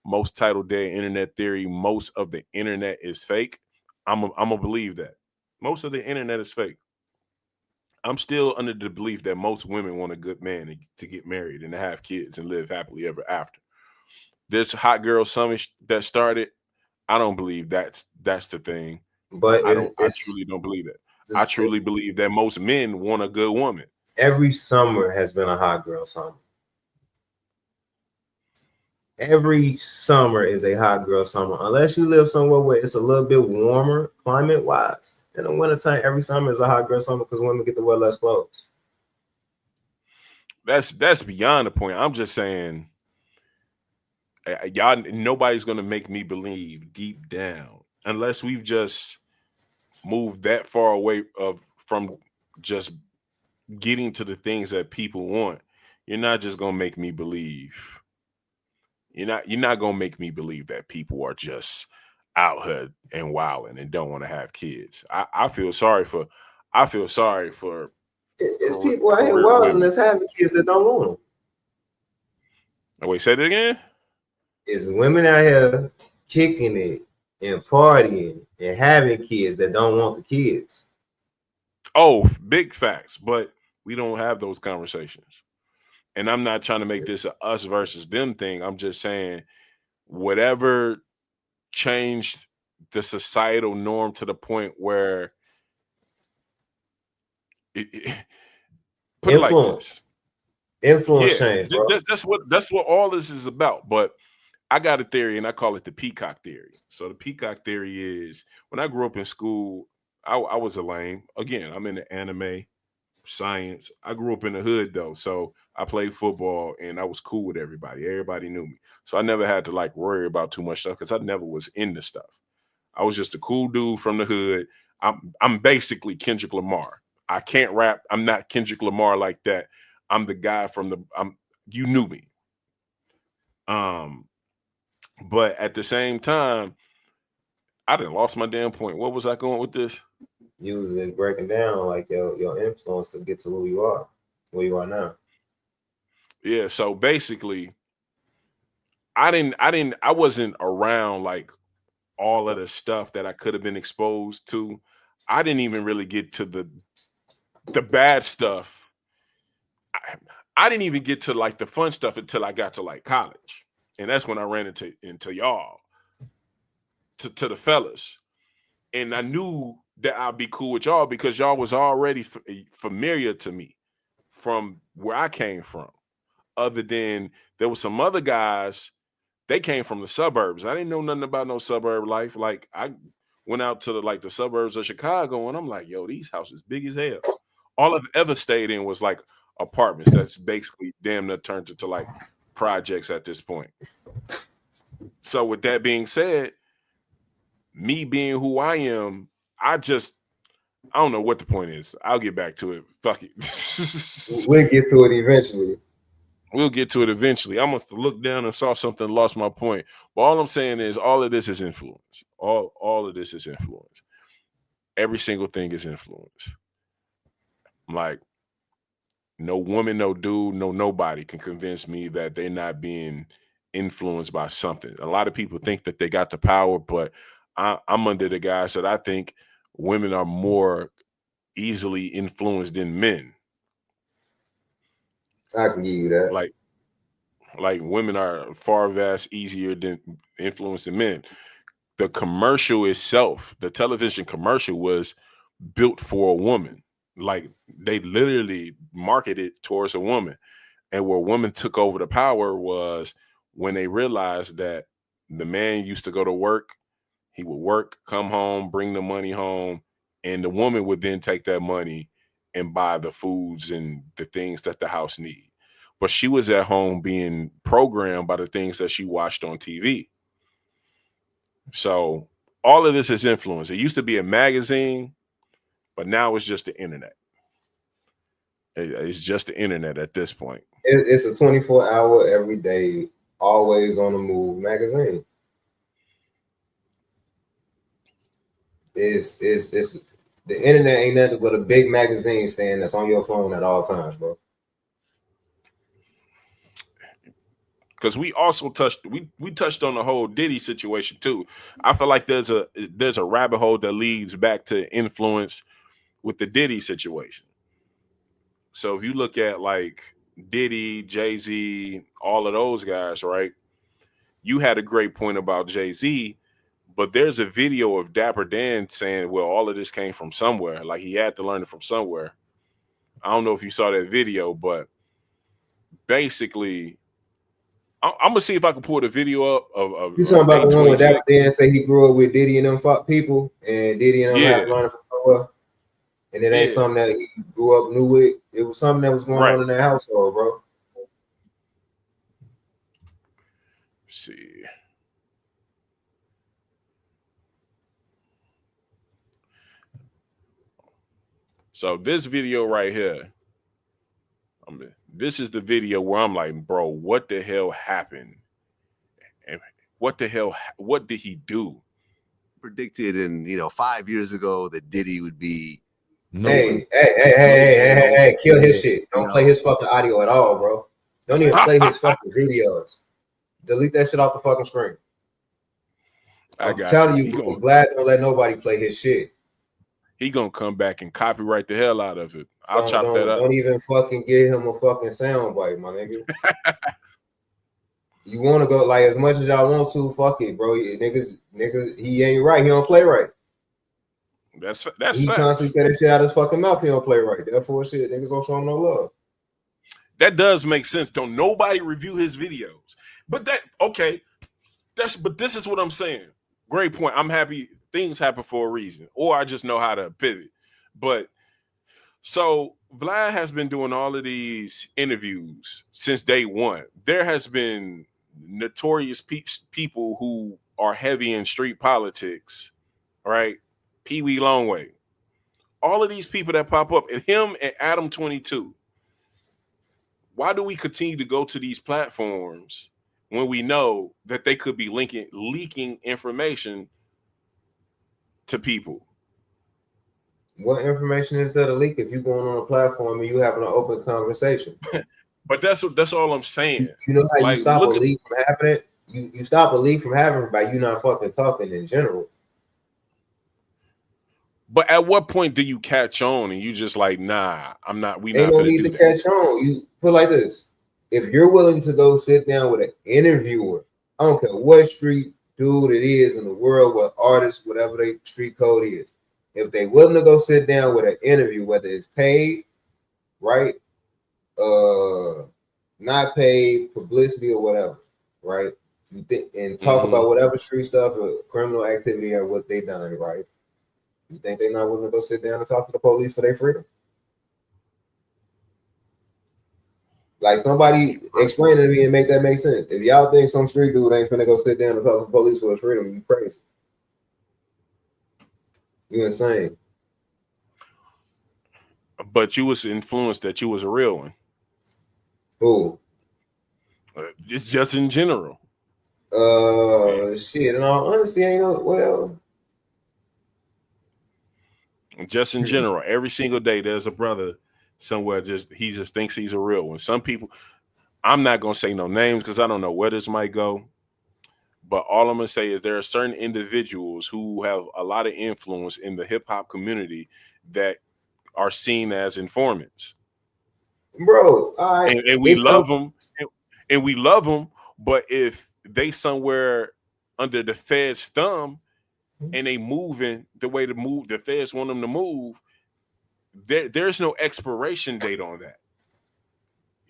Most title dead internet theory, most of the internet is fake. I'm gonna believe that. Most of the internet is fake. I'm still under the belief that most women want a good man to get married and to have kids and live happily ever after. This hot girl summit that started, I don't believe that's the thing. But I it's truly don't believe that. I this, truly believe that most men want a good woman. every summer has been a hot girl summer. Every summer is a hot girl summer, unless you live somewhere where it's a little bit warmer climate wise. In the wintertime, every summer is a hot girl summer because women get to wear less clothes. That's beyond the point. I'm just saying, y'all, nobody's gonna make me believe deep down unless we've just moved that far away from just getting to the things that people want. You're not just gonna make me believe. You're not gonna make me believe that people are just out here and wilding and don't want to have kids. I feel sorry for It's career, people out here career wilding women. that's having kids that don't want them. Oh, wait, say that again. It's women out here kicking it and partying and having kids that don't want the kids. Oh, big facts, but we don't have those conversations. And I'm not trying to make this a us versus them thing. I'm just saying whatever changed the societal norm to the point where put it like this. Influence Yeah, change, bro. that's what all this is about. But I got a theory, and I call it the peacock theory. So the peacock theory is when I grew up in school, I was a lame. Again, I'm in the anime science. I grew up in the hood though, so I played football and I was cool with everybody. Everybody knew me, so I never had to like worry about too much stuff because I never was into stuff. I was just a cool dude from the hood. I'm basically Kendrick Lamar. I can't rap. I'm not Kendrick Lamar like that. I'm the guy from the. You knew me. Um, but at the same time, I done lost my damn point. What was I going with this? You was breaking down like your influence to get to who you are, where you are now. Yeah. So basically, I wasn't around like all of the stuff that I could have been exposed to. I didn't even really get to the bad stuff. I didn't even get to like the fun stuff until I got to like college. And that's when I ran into y'all, to the fellas. And I knew that I'd be cool with y'all because y'all was already familiar to me from where I came from. Other than there was some other guys, they came from the suburbs. I didn't know nothing about no suburb life. Like I went out to the suburbs of Chicago, and I'm like, yo, these houses big as hell. All I've ever stayed in was like apartments. That's basically damn near turned into like projects at this point. So with that being said, me being who I am, I just I don't know what the point is. I'll get back to it. Fuck it. We'll get to it eventually. We'll get to it eventually. I must have looked down and saw something, lost my point. But all I'm saying is all of this is influence. All of this is influence. Every single thing is influence. Like, no woman, no dude, no nobody can convince me that they're not being influenced by something. A lot of people think that they got the power, but I'm under the guys that I think women are more easily influenced than men. I can give you that. Like women are far vast easier than influenced than men. The commercial itself, the television commercial, was built for a woman. Like, they literally marketed towards a woman. And where women took over the power was when they realized that the man used to go to work, he would work, come home, bring the money home, and the woman would then take that money and buy the foods and the things that the house need. But she was at home being programmed by the things that she watched on TV. So all of this is influence. It used to be a magazine, but now it's just the internet. It's just the internet at this point. It's a 24-hour, every day, always on the move magazine. It's the internet ain't nothing but a big magazine stand that's on your phone at all times, bro. Because we also touched on the whole Diddy situation too. I feel like there's a rabbit hole that leads back to influence with the Diddy situation. So if you look at like Diddy, Jay-Z, all of those guys, right? You had a great point about Jay-Z, but there's a video of Dapper Dan saying, well, all of this came from somewhere. Like, he had to learn it from somewhere. I don't know if you saw that video, but basically, I'm gonna see if I can pull the video up of You talking about the one where 826. Dapper Dan say he grew up with Diddy and them fuck people, and Diddy and them had to learn from somewhere, and it ain't something that he grew up new with. It was something that was going on in that household, bro. Let's see. So this video right here, this is the video where I'm like, bro, what the hell happened? And what did he do? Predicted in 5 years ago that Diddy would be. Hey, kill his shit. Don't play his fucking audio at all, bro. Don't even play his fucking videos. Delete that shit off the fucking screen. I'm telling you, because Vlad don't let nobody play his shit. He gonna come back and copyright the hell out of it. I'll chop that up. Don't even fucking give him a fucking sound bite, my nigga. You want to go like as much as y'all want to, fuck it, bro. Niggas, he ain't right. He don't play right. That's he constantly say that shit out his fucking mouth. He don't play right. Therefore, shit, niggas don't show him no love. That does make sense. Don't nobody review his videos. But this is what I'm saying. Great point. I'm happy things happen for a reason, or I just know how to pivot. But so Vlad has been doing all of these interviews since day one. There has been notorious people who are heavy in street politics, right? Pee Wee Longway. All of these people that pop up, and him and Adam 22. Why do we continue to go to these platforms when we know that they could be leaking information to people? What information is that a leak if you going on a platform and you having an open conversation? But that's all I'm saying. You know how you stop a leak from happening? You stop a leak from happening by you not fucking talking in general. But at what point do you catch on and you just like, nah, I'm not. We ain't not no need to catch on. You put like this: if you're willing to go sit down with an interviewer, I don't care what street dude it is in the world, what artist, whatever their street code is, if they willing to go sit down with an interview, whether it's paid, right, not paid, publicity or whatever, right, and talk about whatever street stuff or criminal activity or what they done, right. You think they're not willing to go sit down and talk to the police for their freedom? Like, somebody explain it to me and make that make sense. If y'all think some street dude ain't finna go sit down and talk to the police for his freedom, you crazy. You insane. but you was influenced that you was a real one. Who? Just in general. Shit. In all honesty, ain't no. Well, just in general, every single day there's a brother somewhere he just thinks he's a real one. Some people, I'm not gonna say no names because I don't know where this might go, but all I'm gonna say is there are certain individuals who have a lot of influence in the hip hop community that are seen as informants, bro. and we love them, and we love them. But if they somewhere under the Fed's thumb and they moving the way to move, the feds want them to move. There's no expiration date on that.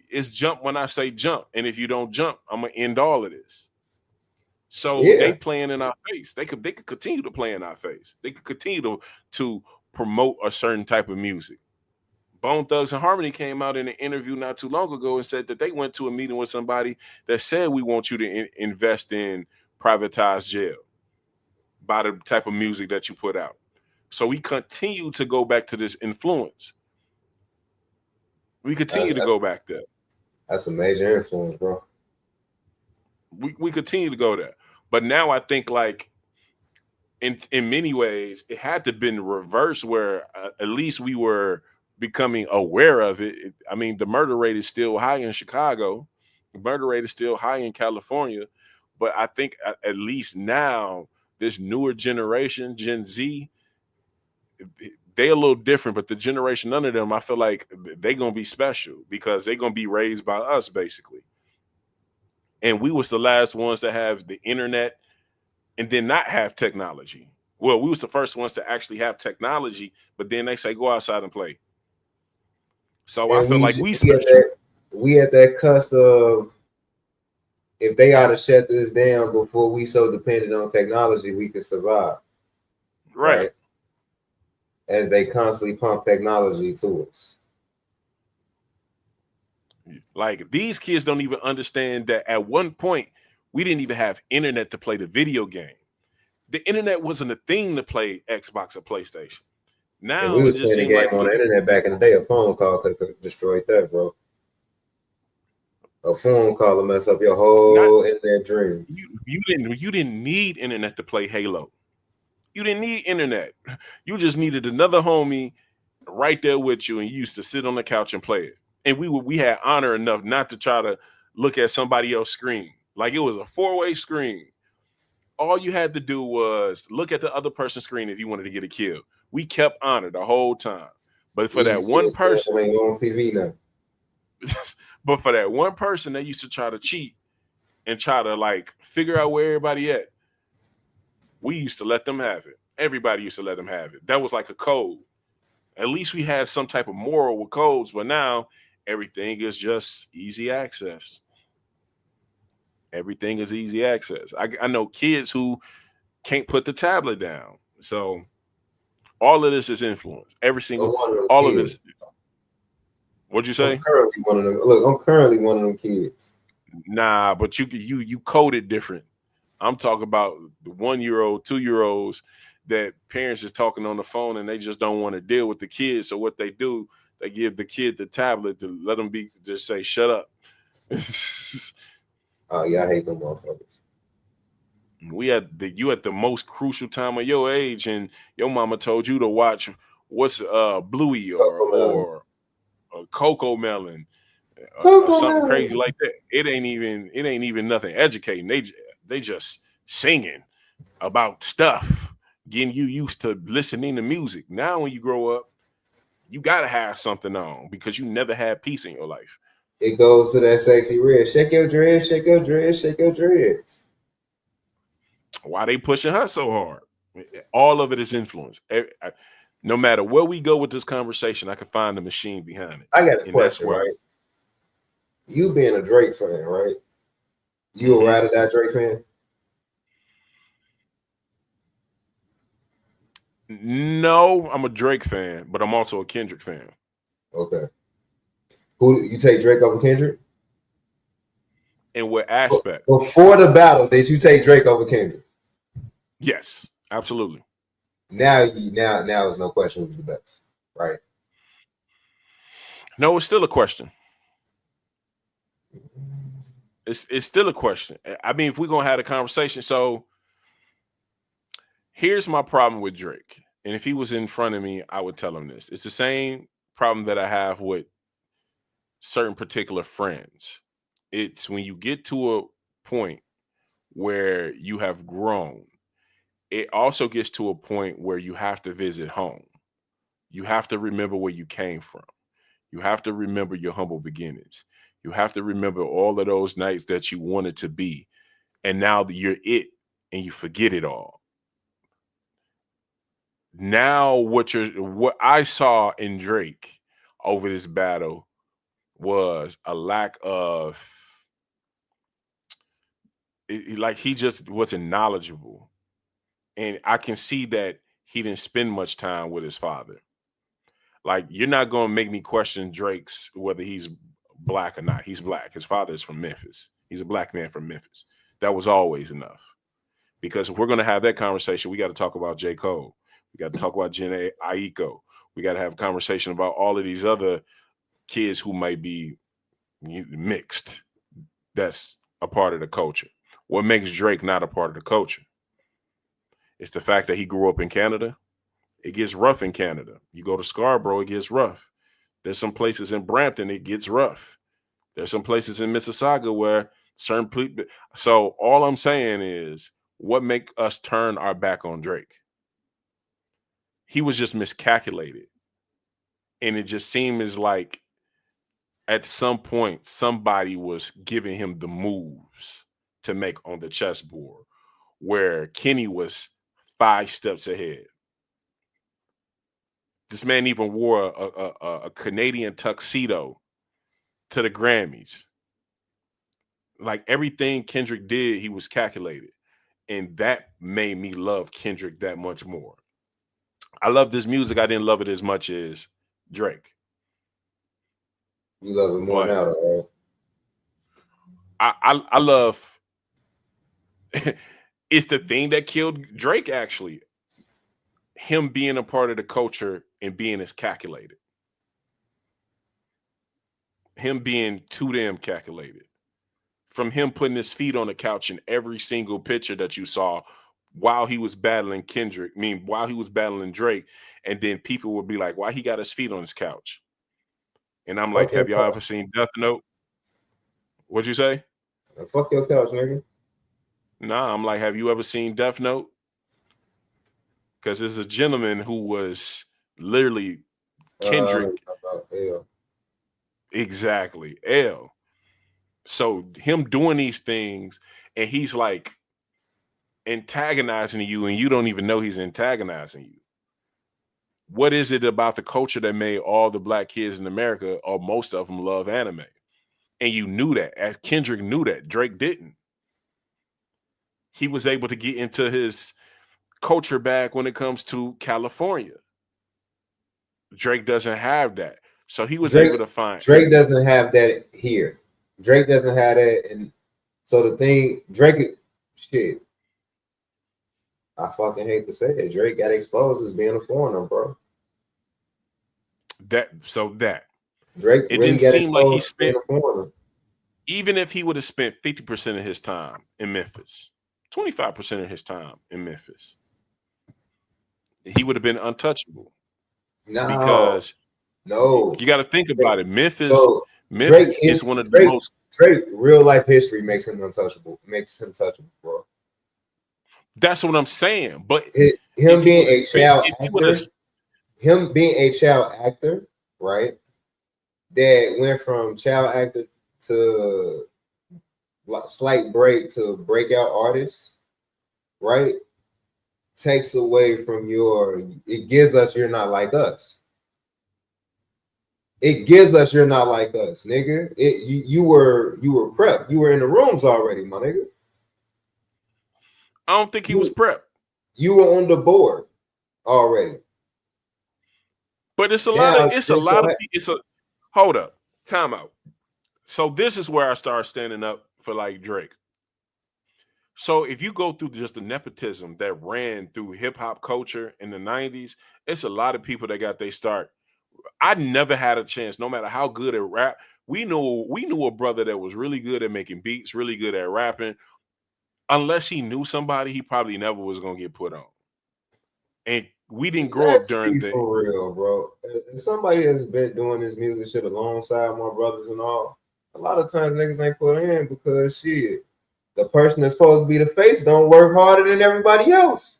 It's jump when I say jump, and if you don't jump, I'm gonna end all of this. So they playing in our face. They could continue to play in our face. They could continue to promote a certain type of music. Bone Thugs and Harmony came out in an interview not too long ago and said that they went to a meeting with somebody that said we want you to invest in privatized jail by the type of music that you put out. So we continue to go back to this influence. We continue to go back there. That's a major influence, bro. We continue to go there. But now I think like in many ways, it had to been reversed where at least we were becoming aware of it. I mean, the murder rate is still high in Chicago. The murder rate is still high in California. But I think at least now, this newer generation, Gen Z, they a little different, but the generation under them, I feel like they're going to be special because they're going to be raised by us, basically. And we was the last ones to have the internet and then not have technology. Well, we was the first ones to actually have technology, but then they say, go outside and play. So and I feel like we special. We at that cusp of, if they ought to shut this down before we so dependent on technology, we could survive. Right. As they constantly pump technology to us. Like these kids don't even understand that at one point we didn't even have internet to play the video game. The internet wasn't a thing to play Xbox or PlayStation. Now we was playing a game on the internet back in the day. A phone call could have destroyed that, bro. A phone call will mess up your whole internet dream. You didn't need internet to play Halo. You didn't need internet. You just needed another homie right there with you, and you used to sit on the couch and play it. And we had honor enough not to try to look at somebody else's screen. Like it was a four-way screen. All you had to do was look at the other person's screen if you wanted to get a kill. We kept honor the whole time. But for that one person, on TV now. but for that one person that used to try to cheat and try to like figure out where everybody at, we used to let them have it. Everybody used to let them have it. That was like a code. At least we had some type of moral with codes, but now everything is just easy access. Everything is easy access. I know kids who can't put the tablet down. So all of this is influence. Every single, all of this. What'd you say? I'm currently one of them. Look, I'm currently one of them kids. Nah, but you code it different. I'm talking about the 1-year-old, 2-year-olds that parents is talking on the phone and they just don't want to deal with the kids. So what they do, they give the kid the tablet to let them just say, shut up. Oh yeah, I hate them motherfuckers. You at the most crucial time of your age, and your mama told you to watch what's Bluey or Coco Melon, or something crazy like that. It ain't even nothing educating. They just singing about stuff, getting you used to listening to music. Now when you grow up, you gotta have something on because you never had peace in your life. It goes to that sexy red. Shake your dreads, shake your dreads, shake your dreads. Why they pushing her so hard? All of it is influence. No matter where we go with this conversation, I can find the machine behind it. I got a question, right? You being a Drake fan, right? You a ride or die Drake fan? No, I'm a Drake fan, but I'm also a Kendrick fan. Okay. Who you take, Drake over Kendrick? In what aspect? Before the battle, did you take Drake over Kendrick? Yes, absolutely. Now it's no question who's the best, right? No, it's still a question. It's still a question. I mean, if we're gonna have a conversation, so here's my problem with Drake. And if he was in front of me, I would tell him this. It's the same problem that I have with certain particular friends. It's when you get to a point where you have grown, it also gets to a point where you have to visit home. You have to remember where you came from. You have to remember your humble beginnings. You have to remember all of those nights that you wanted to be. And now that you're it and you forget it all. Now what I saw in Drake over this battle was a lack of like he just wasn't knowledgeable. And I can see that he didn't spend much time with his father. Like, you're not going to make me question Drake's whether he's black or not. He's black. His father is from Memphis. He's a black man from Memphis. That was always enough. Because if we're going to have that conversation, we got to talk about J. Cole. We got to talk about Jhené Aiko. We got to have a conversation about all of these other kids who might be mixed. That's a part of the culture. What makes Drake not a part of the culture? It's the fact that he grew up in Canada. It gets rough in Canada. You go to Scarborough, it gets rough. There's some places in Brampton, it gets rough. There's some places in Mississauga where certain people. So all I'm saying is, what make us turn our back on Drake? He was just miscalculated. And it just seemed as like at some point, somebody was giving him the moves to make on the chessboard where Kenny was 5 steps ahead. This man even wore a Canadian tuxedo to the Grammys. Like, everything Kendrick did, he was calculated. And that made me love Kendrick that much more. I love this music. I didn't love it as much as Drake. You love it more But now, though, right? I love it's the thing that killed Drake, actually. Him being a part of the culture and being as calculated. Him being too damn calculated. From him putting his feet on the couch in every single picture that you saw while he was battling Kendrick, while he was battling Drake, and then people would be like, why he got his feet on his couch? And I'm like, Fuck your have y'all ever couch. seen Death Note? What'd you say? Fuck your couch, nigga. Nah, I'm like, have you ever seen Death Note? Because there's a gentleman who was literally Kendrick. L. Exactly. L. So him doing these things, and he's like antagonizing you, and you don't even know he's antagonizing you. What is it about the culture that made all the black kids in America, or most of them, love anime? And you knew that. As Kendrick knew that. Drake didn't. He was able to get into his culture bag when it comes to California. Drake doesn't have that. So he was able to find. Drake doesn't have that here. Drake doesn't have that. And so the thing, Drake is shit. I fucking hate to say it. Drake got exposed as being a foreigner, bro. That Drake it really didn't got seem like he exposed as being spent, a foreigner. even if he would have spent 50% of his time in Memphis, 25% of his time in Memphis, he would have been untouchable. No, Because no. you got to think about it. Memphis Drake is one of the most. Drake real life history makes him untouchable. Makes him touchable, bro. That's what I'm saying. But him being a child actor, right? That went from child actor to slight break to breakout artist, right? Takes away from it gives us you're not like us. It gives us you're not like us, nigga. You were prepped. You were in the rooms already, my nigga. I don't think he was prepped. You were on the board already. But hold up. Time out. So this is where I start standing up for like Drake. So if you go through just the nepotism that ran through hip hop culture in the 90s, it's a lot of people that got their start I never had a chance, no matter how good at rap. We knew a brother that was really good at making beats, really good at rapping. Unless he knew somebody, he probably never was gonna get put on. And we didn't grow up Let's during be the. for real, bro. As somebody that's been doing this music shit alongside my brothers and all, a lot of times niggas ain't put in because shit, the person that's supposed to be the face don't work harder than everybody else.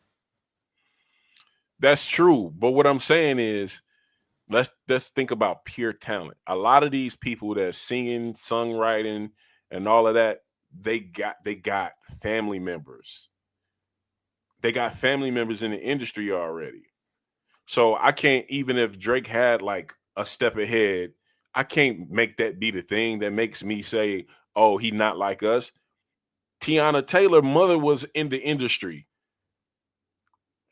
That's true, but what I'm saying is, let's think about pure talent. A lot of these people that are singing, songwriting, and all of that, they got family members. They got family members in the industry already. So I can't, even if Drake had like a step ahead, I can't make that be the thing that makes me say, oh, he not like us. Tiana Taylor mother was in the industry.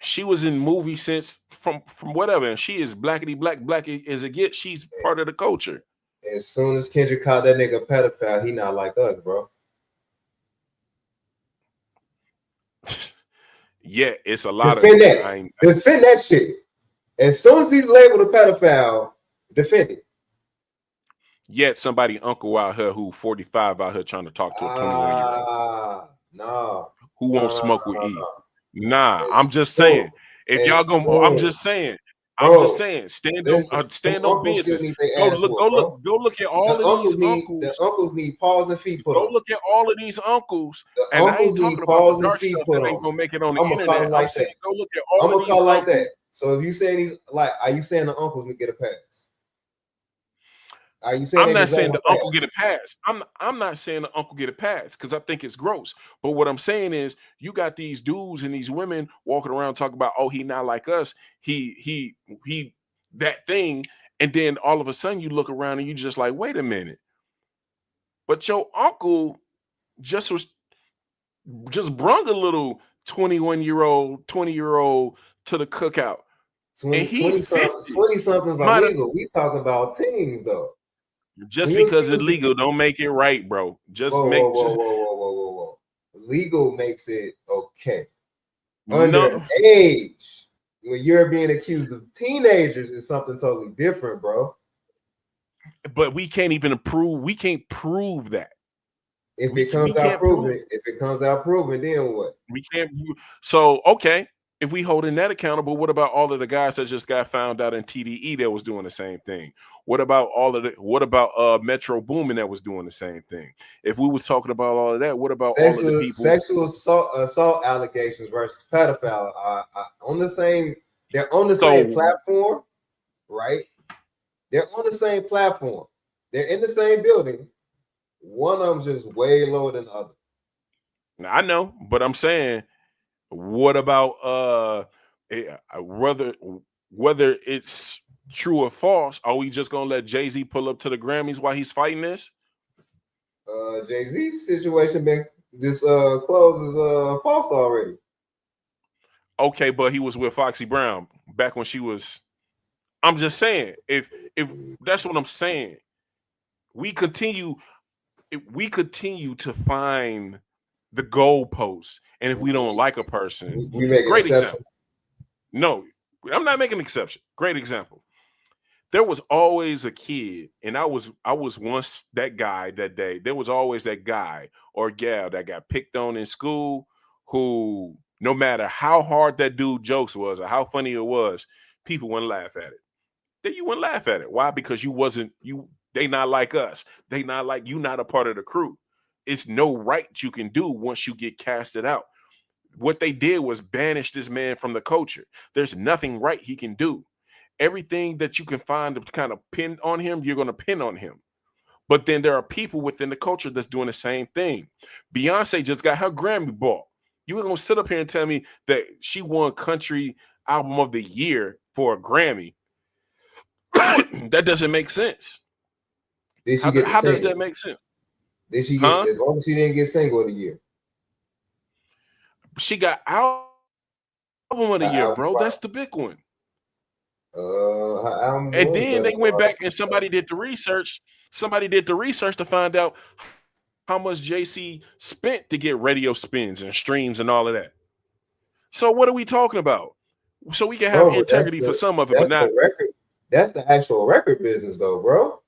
She was in movies since from whatever, and she is blackety black as it gets. She's part of the culture. As soon as Kendrick called that nigga pedophile, he not like us, bro. Yeah, it's a lot defend of that. Defend that shit. As soon as he's labeled a pedophile, defend it. Yet somebody uncle out here who 45 out here trying to talk to a 21-year-old. No. Who won't smoke with E. Nah, As I'm just soon, saying. If y'all as gonna, soon, I'm just saying. bro, I'm just saying. Stand on uncles business. still need their Go ass look, whooped, bro. go look at all The of these The uncles need paws and feet put Go on. look at all of these uncles. The And I uncles ain't need talking about the paws and dark feet stuff put that ain't on. gonna make it on the I'm gonna call internet. it like I'm saying that. go look at I'm all gonna of these call it like uncles. that. So if you saying these, like, are you saying the uncles need to get a pass? Are you saying I'm they not saying deserve the a uncle pass? get a pass. I'm not saying the uncle get a pass because I think it's gross. But what I'm saying is you got these dudes and these women walking around talking about, oh, he not like us. He that thing. And then all of a sudden you look around and you just like, wait a minute. But your uncle just brung a little 21-year-old, 20-year-old to the cookout. 20 something's illegal. We talking about things though. Just because it's legal don't make it right, bro. Whoa. Legal makes it okay. No. Underage, when you're being accused of teenagers, is something totally different, bro. But we can't even prove. We can't prove that. If it comes out proven, then what? We can't. So okay, if we holding that accountable, what about all of the guys that just got found out in TDE that was doing the same thing? What about Metro Boomin that was doing the same thing? If we was talking about all of that, what about all of the people? Sexual assault allegations versus pedophile are on the same. They're on the same platform, right? They're on the same platform. They're in the same building. One of them's just way lower than the other. I know, but I'm saying, what about whether it's true or false? Are we just gonna let Jay-Z pull up to the Grammys while he's fighting this? Jay-Z's situation been this close is false already. Okay, but he was with Foxy Brown back when she was. I'm just saying, if that's what I'm saying, we continue to find the goalposts, and if we don't like a person, we make great an exception. example. No, I'm not making an exception. Great example. There was always a kid, and I was once that guy that day. There was always that guy or gal that got picked on in school who, no matter how hard that dude jokes was or how funny it was, people wouldn't laugh at it. Then you wouldn't laugh at it. Why? Because they not like us. They not like you, not a part of the crew. It's no right you can do once you get casted out. What they did was banish this man from the culture. There's nothing right he can do. Everything that you can find to kind of pin on him, you're going to pin on him. But then there are people within the culture that's doing the same thing. Beyonce just got her Grammy ball. You're going to sit up here and tell me that she won Country Album of the Year for a Grammy. That doesn't make sense. How does that make sense? Did she get, as long as she didn't get single of the year? She got album of the year, bro. That's the big one. And then they went back and somebody did the research. Somebody did the research to find out how much JC spent to get radio spins and streams and all of that. So what are we talking about? So we can have integrity for some of it, but not. That's the actual record business, though, bro.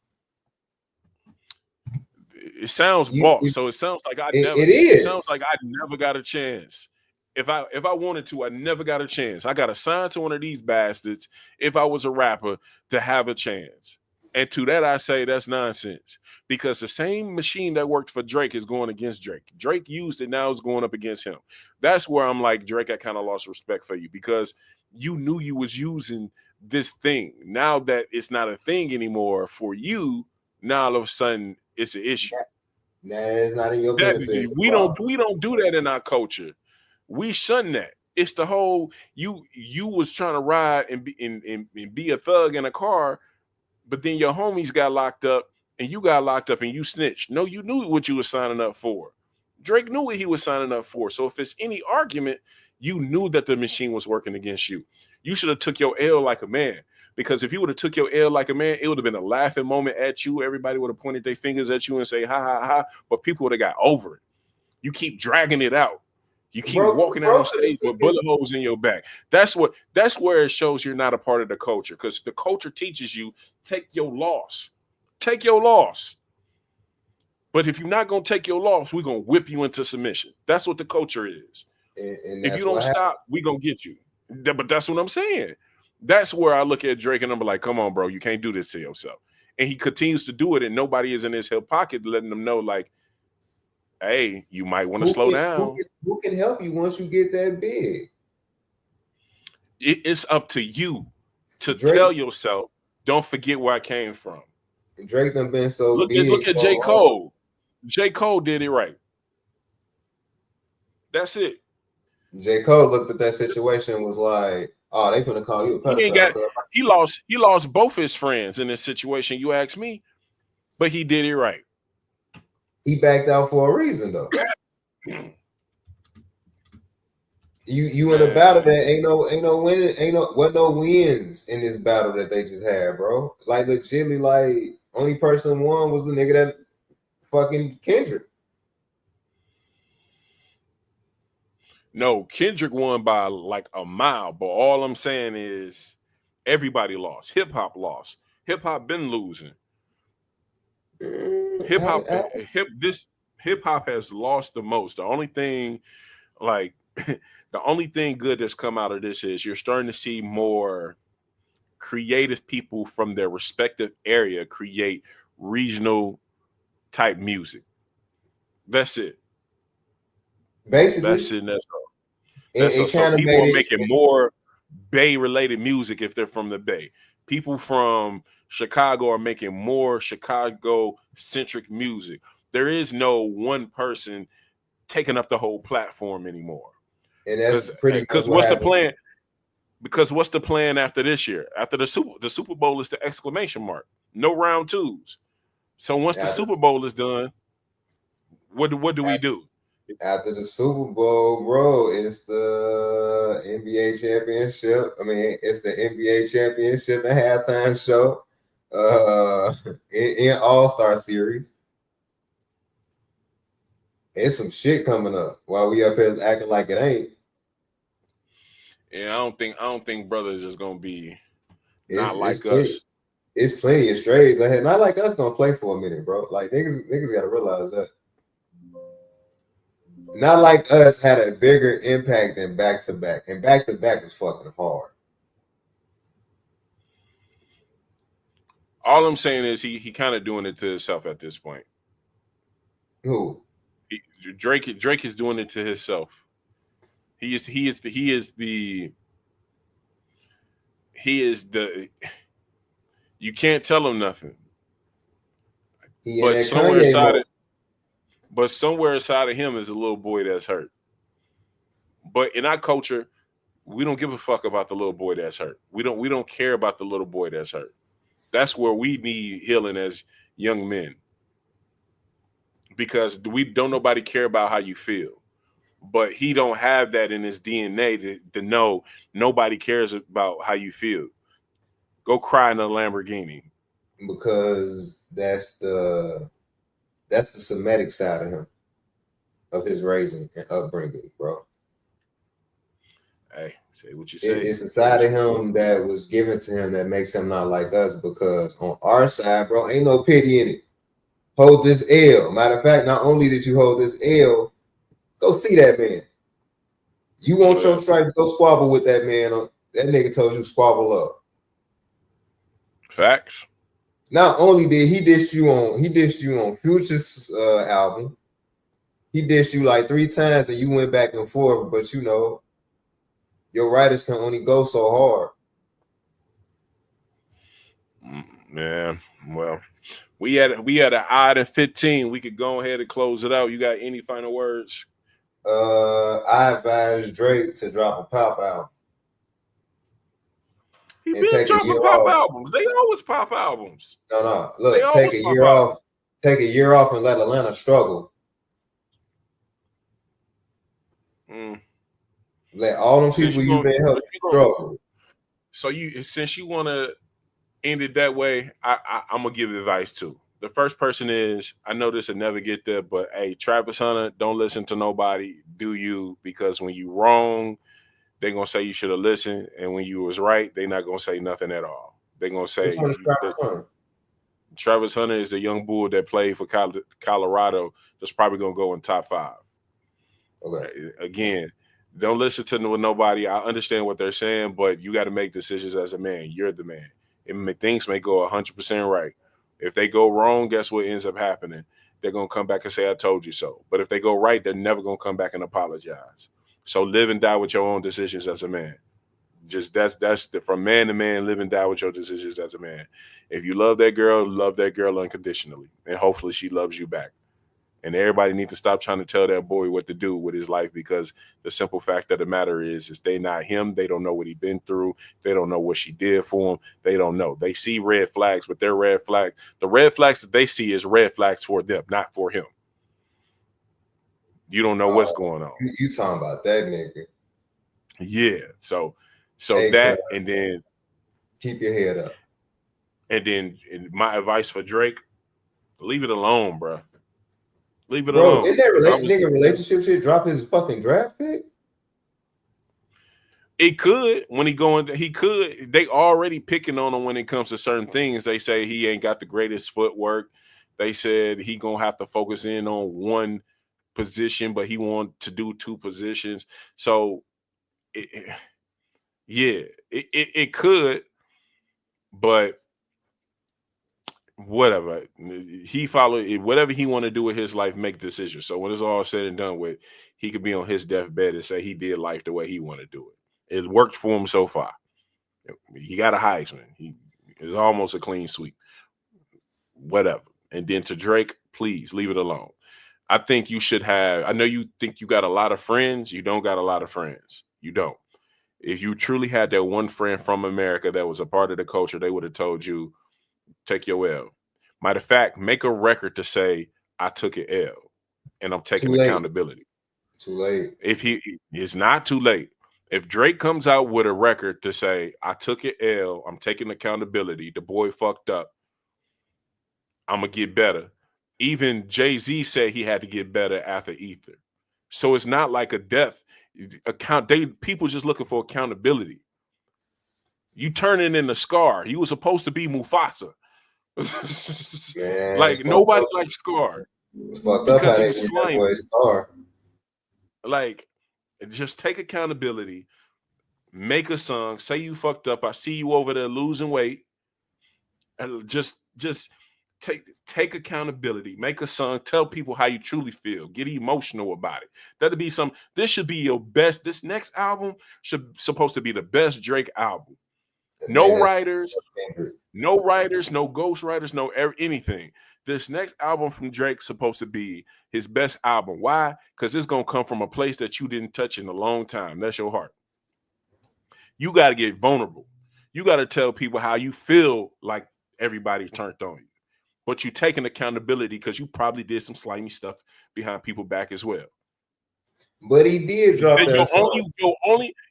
It sounds boss, so it sounds like It it sounds like is. I never got a chance. If I wanted to, I never got a chance. I got assigned to one of these bastards if I was a rapper to have a chance. And to that I say that's nonsense. Because the same machine that worked for Drake is going against Drake. Drake used it, now it's going up against him. That's where I'm like, Drake, I kind of lost respect for you because you knew you was using this thing. Now that it's not a thing anymore for you, now all of a sudden it's an issue. Nah, it's not in your That benefit. So we don't do that in our culture. We shun that. It's the whole you was trying to ride and be a thug in a car, but then your homies got locked up and you got locked up and you snitched. No, you knew what you were signing up for. Drake knew what he was signing up for. So if it's any argument, you knew that the machine was working against you. You should have took your L like a man. Because if you would have took your L like a man, it would have been a laughing moment at you. Everybody would have pointed their fingers at you and say, ha, ha, ha. But people would have got over it. You keep dragging it out. You keep walking out on stage with bullet holes in your back. That's where it shows you're not a part of the culture. Because the culture teaches you, take your loss. Take your loss. But if you're not going to take your loss, we're going to whip you into submission. That's what the culture is. and If you don't stop, we're going to get you. But that's what I'm saying. That's where I look at Drake and I'm like, come on, bro, you can't do this to yourself. And he continues to do it, and nobody is in his hip pocket letting him know, like, hey, you might want to slow down. Who can help you once you get that big? It's up to you to tell yourself, don't forget where I came from. Drake done been so big. Look at J. Cole. J. Cole did it right. That's it. J. Cole looked at that situation and was like, oh, they finna call you a pedophile. He lost both his friends in this situation, you ask me, but he did it right. He backed out for a reason, though. You in a battle that ain't no winning, wasn't no wins in this battle that they just had, bro. Like legitimately, like only person won was the nigga that fucking Kendrick. No, Kendrick won by like a mile, but all I'm saying is everybody lost. Hip hop lost. Hip hop been losing. Hip hop has lost the most. The only thing, like, the only thing good that's come out of this is you're starting to see more creative people from their respective area create regional type music. That's it. Basically, that's it. That's all. That's all. So people are making more Bay related music if they're from the Bay. People from Chicago are making more Chicago centric music. There is no one person taking up the whole platform anymore. And that's pretty much because what's the plan? Because what's the plan after this year? After the Super Bowl is the exclamation mark. No round twos. So once the Super Bowl is done, what do we do? After the Super Bowl, bro, it's the NBA championship. I mean, it's the NBA championship and halftime show in All-Star series. It's some shit coming up while we up here acting like it ain't. Yeah, I don't think brothers is gonna be not like us. It's plenty of strays ahead. Not like us gonna play for a minute, bro. Like niggas gotta realize that. Not like us had a bigger impact than back to back, and back to back was fucking hard. All I'm saying is he kind of doing it to himself at this point. Who? Drake is doing it to himself. He is the you can't tell him nothing. But somewhere inside of him is a little boy that's hurt. But in our culture, we don't give a fuck about the little boy that's hurt. We don't care about the little boy that's hurt. That's where we need healing as young men. Because don't nobody care about how you feel. But he don't have that in his DNA to know nobody cares about how you feel. Go cry in a Lamborghini. Because that's the Semitic side of him, of his raising and upbringing, bro. Hey, Say what you say. It's a side of him that was given to him that makes him not like us, because on our side, bro, ain't no pity in it. Hold this L. Matter of fact, not only did you hold this L, go see that man. You want your stripes, go squabble with that man. That nigga told you squabble up. Facts. Not only did he dish you on Future's album, he dished you like 3 times and you went back and forth, but you know, your writers can only go so hard. Yeah, well, we had an odd and 15. We could go ahead and close it out. You got any final words? I advise Drake to drop a pop album. He been dropping pop albums. They always pop albums. No. Look, take a year off. Take a year off and let Atlanta struggle. Let all them people you've been helping struggle. So since you want to end it that way, I'm gonna give advice too. The first person is, I know this will never get there, but hey, Travis Hunter, don't listen to nobody. Do you? Because when you wrong, they're gonna say you should have listened, and when you was right, they're not gonna say nothing at all. They're gonna say Travis Hunter is the young bull that played for Colorado. That's probably gonna go in top 5. Okay. Again, don't listen to nobody. I understand what they're saying, but you got to make decisions as a man. You're the man. Things may go 100% right. If they go wrong, guess what ends up happening? They're going to come back and say, I told you so. But if they go right, they're never going to come back and apologize. So live and die with your own decisions as a man. Just that's from man to man, live and die with your decisions as a man. If you love that girl unconditionally. And hopefully she loves you back. And everybody needs to stop trying to tell that boy what to do with his life, because the simple fact of the matter is they not him. They don't know what he been through. They don't know what she did for him. They don't know. They see red flags, but they're red flags. The red flags that they see is red flags for them, not for him. You don't know what's going on. You talking about that nigga. Yeah. So hey, that, bro, and then keep your head up. And then my advice for Drake, leave it alone, bro. Leave it alone. Did that relationship shit drop his fucking draft pick? It could. When he could. They already picking on him when it comes to certain things. They say he ain't got the greatest footwork. They said he gonna have to focus in on one position, but he want to do 2 positions. So, it could, but whatever. He follow whatever he want to do with his life, make decisions. So when it's all said and done with, he could be on his deathbed and say he did life the way he want to do it. It worked for him so far. He got a Heisman. He is almost a clean sweep. Whatever. And then to Drake, please leave it alone. I think you should have. I know you think you got a lot of friends. You don't got a lot of friends. You don't. If you truly had that one friend from America that was a part of the culture, they would have told you, take your L. Matter of fact, make a record to say, I took an L and I'm taking accountability. Too late. It's not too late. If Drake comes out with a record to say, I took an L, I'm taking accountability, the boy fucked up, I'm going to get better. Even Jay-Z said he had to get better after Ether. So it's not like a death. People just looking for accountability. You turning into Scar. He was supposed to be Mufasa. Man, like nobody likes Scar because he was slimy. Like, just take accountability, make a song, say you fucked up. I see you over there losing weight, and just take accountability, make a song, tell people how you truly feel, get emotional about it. That'll be this should be your best. This next album supposed to be the best Drake album. No writers, no ghostwriters, no anything. This next album from Drake's supposed to be his best album. Why? Because it's going to come from a place that you didn't touch in a long time. That's your heart. You got to get vulnerable. You got to tell people how you feel like everybody turned on you. But you taking accountability because you probably did some slimy stuff behind people's back as well. But he did drop that song.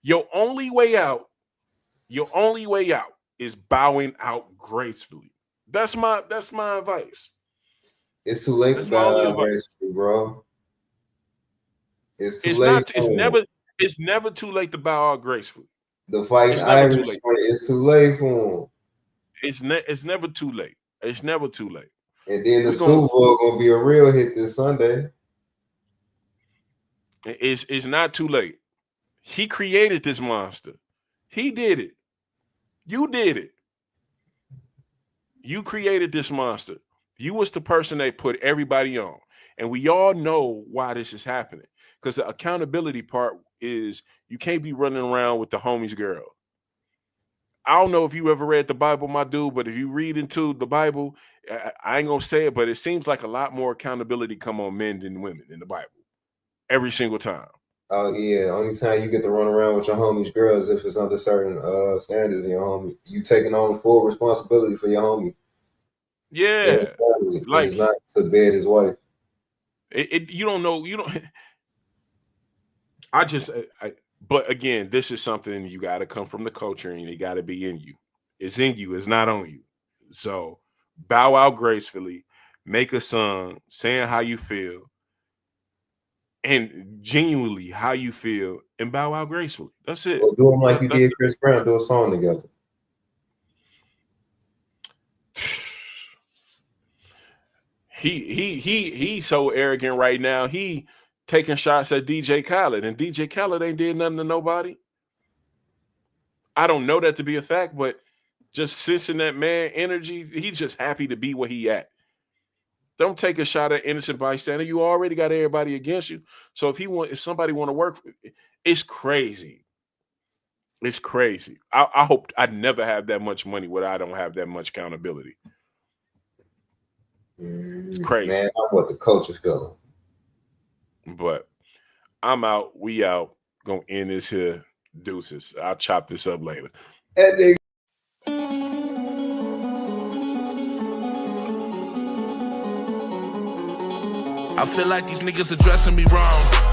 Your only way out. Your only way out is bowing out gracefully. That's my advice. It's too late to bow out gracefully, bro. It's too late. It's never too late to bow out gracefully. The fighting It's never too Irish, late. it's too late for him. It's never too late. It's never too late. And then the Super Bowl gonna be a real hit this Sunday. It's not too late. He created this monster. He did it. You did it. You created this monster. You was the person they put everybody on. And we all know why this is happening. Because the accountability part is you can't be running around with the homie's girl. I don't know if you ever read the Bible, my dude, but if you read into the Bible, I ain't gonna say it, but it seems like a lot more accountability come on men than women in the Bible. Every single time. Oh yeah, only time you get to run around with your homie's girls if it's under certain standards. Your homie, you taking on full responsibility for your homie. Yeah, like it's not to bed his wife. You don't know. You don't. But again, this is something you got to come from the culture, and it got to be in you. It's in you. It's not on you. So bow out gracefully, make a song saying how you feel, and genuinely how you feel, and bow out gracefully. That's it. Well, do them like you did Chris Brown. Do a song together. He's so arrogant right now. He taking shots at DJ Khaled, and DJ Khaled ain't did nothing to nobody. I don't know that to be a fact, but just sensing that man energy, he's just happy to be where he at. Don't take a shot at innocent bystander. You already got everybody against you. So if somebody want to work, it's crazy. It's crazy. I hope I never have that much money where I don't have that much accountability. It's crazy. Man, I'm what the coaches go. But I'm out. We out. Gonna end this here. Deuces. I'll chop this up later. I feel like these niggas addressing me wrong.